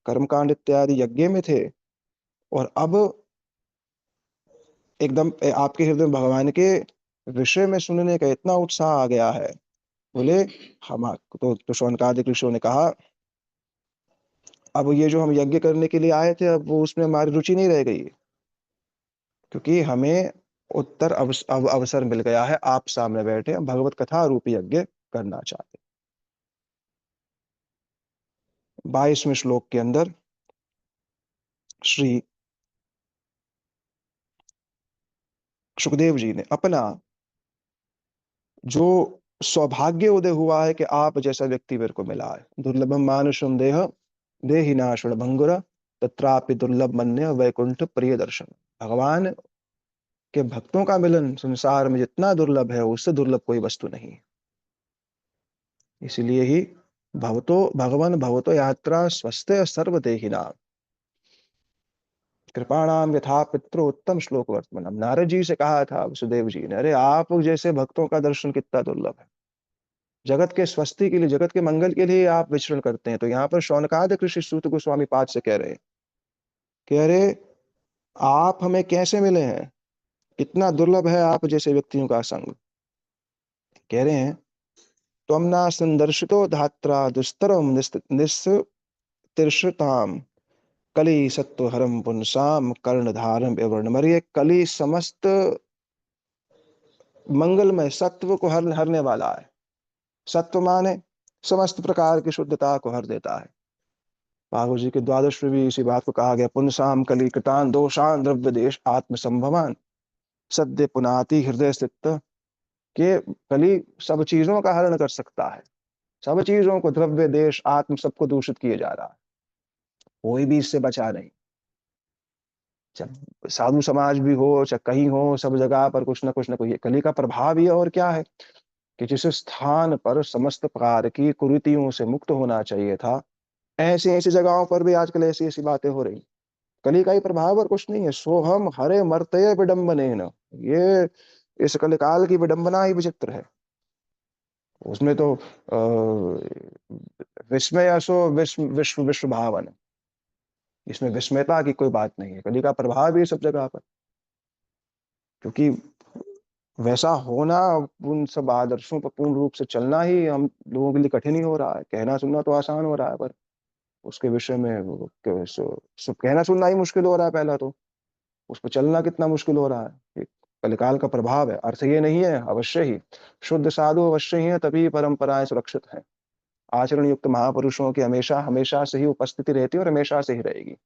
कर्मकांड इत्यादि यज्ञ में थे, और अब एकदम आपके हृदय में भगवान के विषय में सुनने का इतना उत्साह आ गया है। बोले हम तो शौनकादिक ऋषियों ने कहा, अब ये जो हम यज्ञ करने के लिए आए थे, अब वो उसमें हमारी रुचि नहीं रह गई, क्योंकि हमें उत्तर अवसर मिल गया है। आप सामने बैठे, हम भगवत कथा रूपी यज्ञ करना चाहते। 22वें श्लोक के अंदर श्री सुखदेव जी ने अपना जो सौभाग्य उदय हुआ है कि आप जैसा व्यक्ति मेरे को मिला है, दुर्लभम मानुषम देह देहिनाशुण भंगुर तत्रापि दुर्लभ मन्य वैकुंठ प्रिय दर्शन। भगवान के भक्तों का मिलन संसार में जितना दुर्लभ है, उससे दुर्लभ कोई वस्तु नहीं है। इसलिए ही भवतो भगवान भवतो यात्रा स्वस्थ सर्वदेहिना कृपाणाम यथा पितृ उत्तम श्लोक वर्तमान। नारद जी से कहा था वसुदेव जी ने, अरे आप जैसे भक्तों का दर्शन कितना दुर्लभ है। जगत के स्वस्ति के लिए, जगत के मंगल के लिए आप विचरण करते हैं। तो यहाँ पर शौनकादिक ऋषि सूत गोस्वामी पाद से कह रहे हैं कि अरे आप हमें कैसे मिले हैं, इतना दुर्लभ है आप जैसे व्यक्तियों का संग। कह रहे हैं, त्वम ना संदर्शितो धात्रा दुस्तरम निस्तीर्षताम कली सत्व हरम पुंसाम कर्णधारम विवर्णम। ये कली समस्त मंगलमय सत्व को हरने वाला है। सत्व माने समस्त प्रकार की शुद्धता को हर देता है। भागवत जी के द्वादश में भी इसी बात को कहा गया, पुंसाम कली कृतान दोषान द्रव्य देश आत्म संभवान। सद्य पुनाति हृदय स्थित, के कली सब चीजों का हरण कर सकता है, सब चीजों को, द्रव्य देश आत्म सबको दूषित किए जा रहा है, कोई भी इससे बचा नहीं। चाहे साधु समाज भी हो, चाहे कहीं हो, सब जगह पर कुछ ना कोई कली का प्रभाव ही है। और क्या है कि जिस स्थान पर समस्त प्रकार की कुरीतियों से मुक्त होना चाहिए था, ऐसी ऐसी जगहों पर भी आजकल ऐसी ऐसी बातें हो रही। कली का ही प्रभाव और कुछ नहीं है। सोहम हरे मर्तये विडम्बने न, ये इस कलिकाल की विडंबना ही विचित्र है। उसमें तो विस्मय असो विश्व विश्व विश्व भावन, इसमें विस्मयता की कोई बात नहीं है। कली का प्रभाव ही सब जगह पर, क्योंकि वैसा होना, उन सब आदर्शों पर पूर्ण रूप से चलना ही हम लोगों के लिए कठिन ही हो रहा है। कहना सुनना तो आसान हो रहा है, पर उसके विषय में कहना सुनना ही मुश्किल हो रहा है पहला तो, उस पर चलना कितना मुश्किल हो रहा है। ये कलिकाल का प्रभाव है। अर्थ ये नहीं है, अवश्य ही शुद्ध साधु अवश्य ही है, तभी परंपराएं सुरक्षित हैं। आचरण युक्त महापुरुषों की हमेशा हमेशा से ही उपस्थिति रहती है और हमेशा से ही रहेगी।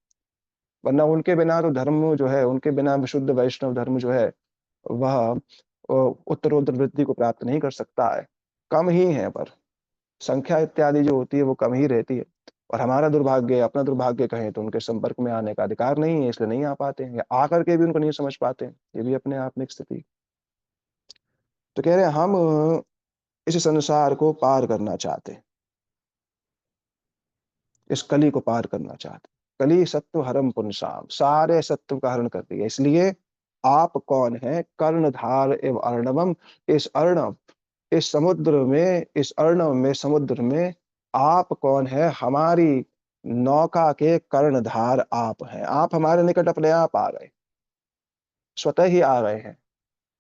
वरना उनके बिना तो धर्म जो है, उनके बिना विशुद्ध वैष्णव धर्म जो है, वह उत्तरोत्तर वृद्धि को प्राप्त नहीं कर सकता है। कम ही है, पर संख्या इत्यादि जो होती है वो कम ही रहती है। और हमारा दुर्भाग्य, अपना दुर्भाग्य कहें तो उनके संपर्क में आने का अधिकार नहीं है, इसलिए नहीं आ पाते हैं, या आकर के भी उनको नहीं समझ पाते हैं। ये भी अपने आप में एक स्थिति। तो कह रहे हैं हम इस संसार को पार करना चाहते हैं, इस कली को पार करना चाहते। कली सत्व हरम पुनसाम, सारे सत्व का हरण कर दिया। इसलिए आप कौन है, कर्णधार एवं अर्णवम, इस अर्णव, इस समुद्र में, इस अर्णव में, समुद्र में आप कौन है, हमारी नौका के कर्णधार आप हैं। आप हमारे निकट अपने आप आ गए, स्वतः ही आ गए हैं।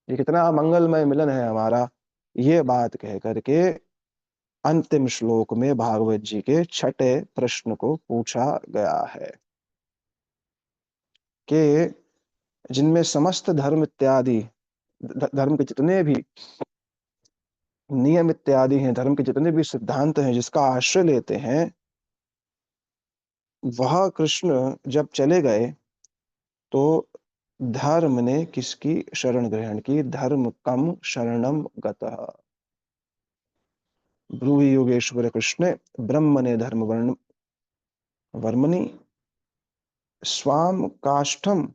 ये कितना मंगलमय मिलन है हमारा। ये बात कह करके अंतिम श्लोक में भागवत जी के छठे प्रश्न को पूछा गया है कि जिनमें समस्त धर्म इत्यादि, धर्म के जितने भी नियम इत्यादि हैं, धर्म के जितने भी सिद्धांत हैं, जिसका आश्रय लेते हैं, वह कृष्ण जब चले गए तो धर्म ने किसकी शरण ग्रहण की, धर्म कम शरणम गतः। ब्रूहि योगेश्वर कृष्ण ब्रह्म ने धर्म वर्ण वर्मणि स्वाम काष्ठम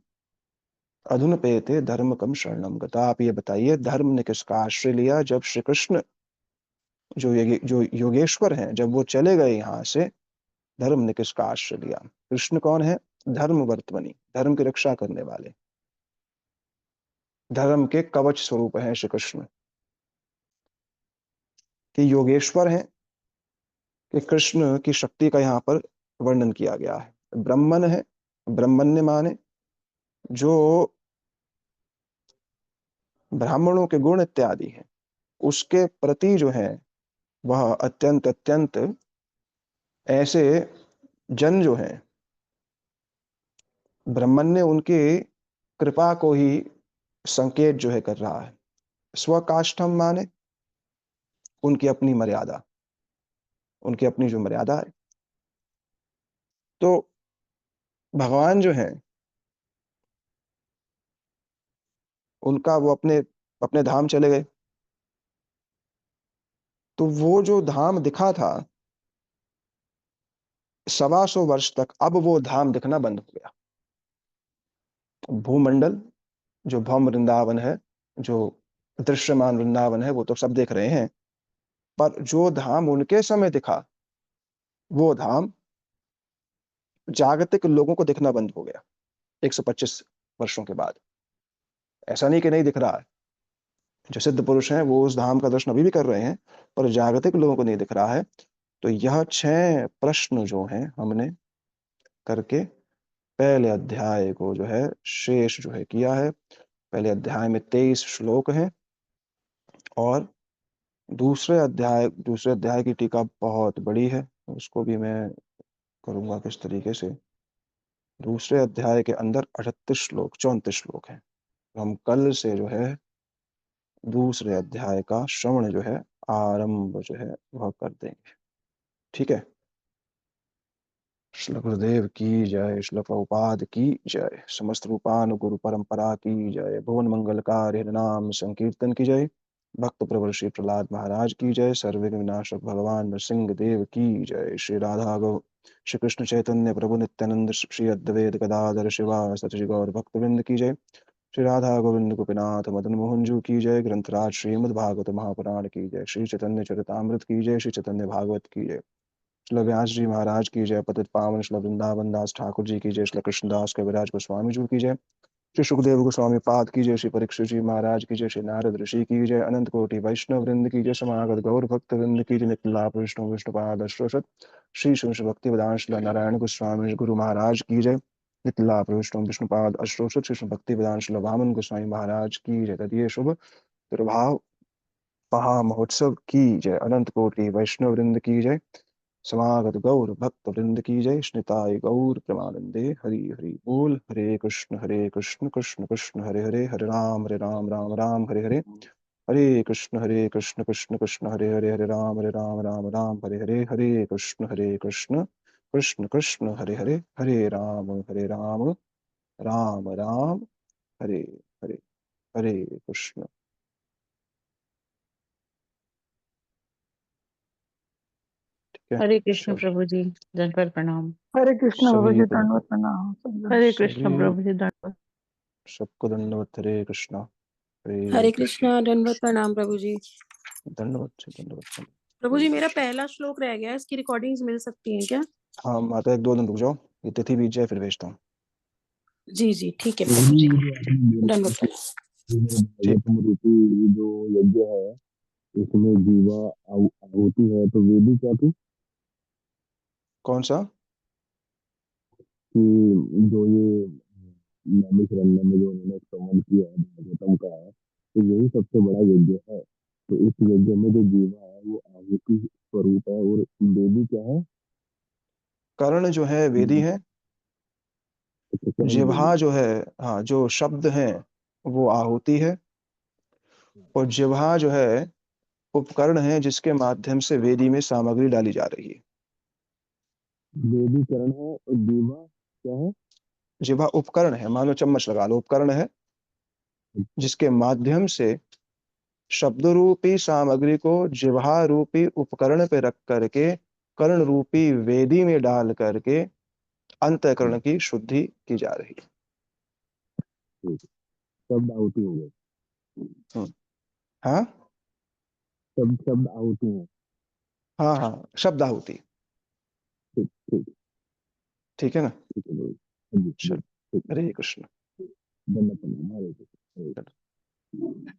अधुनपेते धर्म कम शरणम गता। आप ये बताइए, धर्म ने किसका आश्रय लिया जब श्री कृष्ण जो योगेश्वर हैं, जब वो चले गए यहाँ से, धर्म ने किसका आश्रय लिया। कृष्ण कौन है, धर्म वर्तमनी, धर्म की रक्षा करने वाले, धर्म के कवच स्वरूप हैं श्री कृष्ण। कि योगेश्वर हैं, कि कृष्ण की शक्ति का यहाँ पर वर्णन किया गया है। ब्रह्मन है, ब्रह्मण्य माने जो ब्राह्मणों के गुण इत्यादि हैं, उसके प्रति जो है वह अत्यंत अत्यंत ऐसे जन जो हैं, ब्रह्मण्य उनकी कृपा को ही संकेत जो है कर रहा है। स्वकाष्ठम माने उनकी अपनी मर्यादा, उनकी अपनी जो मर्यादा है। तो भगवान जो है उनका, वो अपने अपने धाम चले गए, तो वो जो धाम दिखा था 125 वर्ष तक, अब वो धाम दिखना बंद हो गया। भूमंडल, जो भौम वृंदावन है, जो दृश्यमान वृंदावन है, वो तो सब देख रहे हैं, पर जो धाम उनके समय दिखा, वो धाम जागतिक लोगों को दिखना बंद हो गया 125 वर्षों के बाद। ऐसा नहीं कि नहीं दिख रहा है, जो सिद्ध पुरुष हैं वो उस धाम का दर्शन अभी भी कर रहे हैं, पर जागतिक लोगों को नहीं दिख रहा है। तो यह 6 प्रश्न जो हैं हमने करके पहले अध्याय को जो है शेष जो है किया है। पहले अध्याय में 23 श्लोक हैं, और दूसरे अध्याय की टीका बहुत बड़ी है, उसको भी मैं करूंगा किस तरीके से। दूसरे अध्याय के अंदर 38 श्लोक 34 श्लोक हैं। हम कल से जो है दूसरे अध्याय का श्रवण जो है, आरंभ जो है वह कर देंगे। ठीक है। श्री गुरुदेव की जय। श्री प्रभुपाद की जय। समस्त रूपानुगुरु परंपरा की जय। भुवन मंगलकार नाम संकीर्तन की जय। भक्त प्रवर श्री प्रहलाद महाराज की जय। सर्वविघ्न विनाशक भगवान नृसिंह देव की जय। श्री राधा गौ श्री कृष्ण चैतन्य प्रभु नित्यानंद श्री अद्वैत गदाधर शिवा सच गौर भक्तवृंद की जय। श्री राधा गोविंद गोपीनाथ मदन मोहन जू की जय। ग्रंथराज श्रीमद् भागवत महापुराण की जय। श्री चैतन्य चरितामृत की जय। श्री चैतन्य भागवत की जय। श्री व्यास जी महाराज की जय। पतित पावन श्री वृंदावन दास ठाकुर जी की जय। श्री कृष्णदास कविराज गोस्वामी जी की जय। श्री सुखदेव गोस्वामी पाद की जय। श्री परीक्षित जी महाराज की जय। श्री नारद ऋषि की जय। अनंत कोटि वैष्णव वृंद की जय। समागत गौर भक्त वृंद की जय। नित्य लाभ विष्णु विष्णुपाद अष्टोषत श्री श्री भक्ति वेदांत श्री नारायण गोस्वामी गुरु महाराज की जय। नित्य लाभ विष्णु विष्णुपाद अष्टोषत श्री भक्ति वेदांत श्री वामन गोस्वामी महाराज की जय। तदीय शुभ प्रभाव महा महोत्सव की जय। अनंत कोटि वैष्णव वृंद की जय। समागत गौर भक्त वृंद की जय। श्निताय गौर प्रमानंदे हरि हरि बोल। हरे कृष्ण कृष्ण कृष्ण हरे हरे। हरे राम राम राम हरे हरे। हरे कृष्ण कृष्ण कृष्ण हरे हरे। हरे राम राम राम हरे हरे। हरे कृष्ण कृष्ण कृष्ण हरे हरे। हरे राम राम राम हरे हरे। हरे कृष्ण। ठीक है। हरे कृष्ण सब प्रभु जी, दंडवत प्रणाम। हरे कृष्ण बाबा सभी जी, को दंडवत प्रणाम। हरे सभी कृष्ण प्रभु जी, दंडवत। सबको दंडवत। हरे कृष्णा। हरे हरे कृष्ण। कृष्णा। दंडवत प्रणाम प्रभु जी। धन्यवाद जी, धन्यवाद। प्रभु जी, मेरा पहला श्लोक रह गया है, इसकी रिकॉर्डिंग्स मिल सकती हैं क्या? हाँ माता, एक दो दिन रुक जाओ, ये तिथि बीत जाए फिर भेजता हूँ। जी जी ठीक है तो प्रभु जी। ये जो आपने बोला दंडवत कि प्रणाम। ये मेरे ठीक। भागवतम रूपी ये जो यज्ञ है इसमें जीवा आहुति है, तो वे भी क्या थी कौन सा? कि जो ये नैमिषारण्य में जो उन्होंने श्रवण किया है भागवतम का, तो यही सबसे बड़ा यज्ञ है। तो इस यज्ञ में जो जीवा है वो आहुति स्वरूप है, और देवी क्या है? कर्ण जो है वेदी है। कर्ण देवी। जिह्वा जो है, हाँ जो शब्द है वो आहुति है। और जिह्वा जो है उपकरण है जिसके माध्यम से वेदी में सामग्री डाली जा रही है। देवी करण है और दीवा क्या है? जिह्वा उपकरण है, मानो चम्मच लगा लो, उपकरण है जिसके माध्यम से शब्द रूपी सामग्री को जिह्वा रूपी उपकरण पे रख करके कर्ण रूपी वेदी में डाल करके अंतःकरण की शुद्धि की जा रही है। ठीक है। शब्द आहुति हो गए। हम्म, हाँ शब्द शब्द आहुति है। हाँ हाँ, शब्द आहुति। ठीक ठीक ठीक है ना। ठीक है भाई। हाँ जी, चलो, ठीक है। हरे कृष्ण। धन्यवाद। हरे कृष्ण।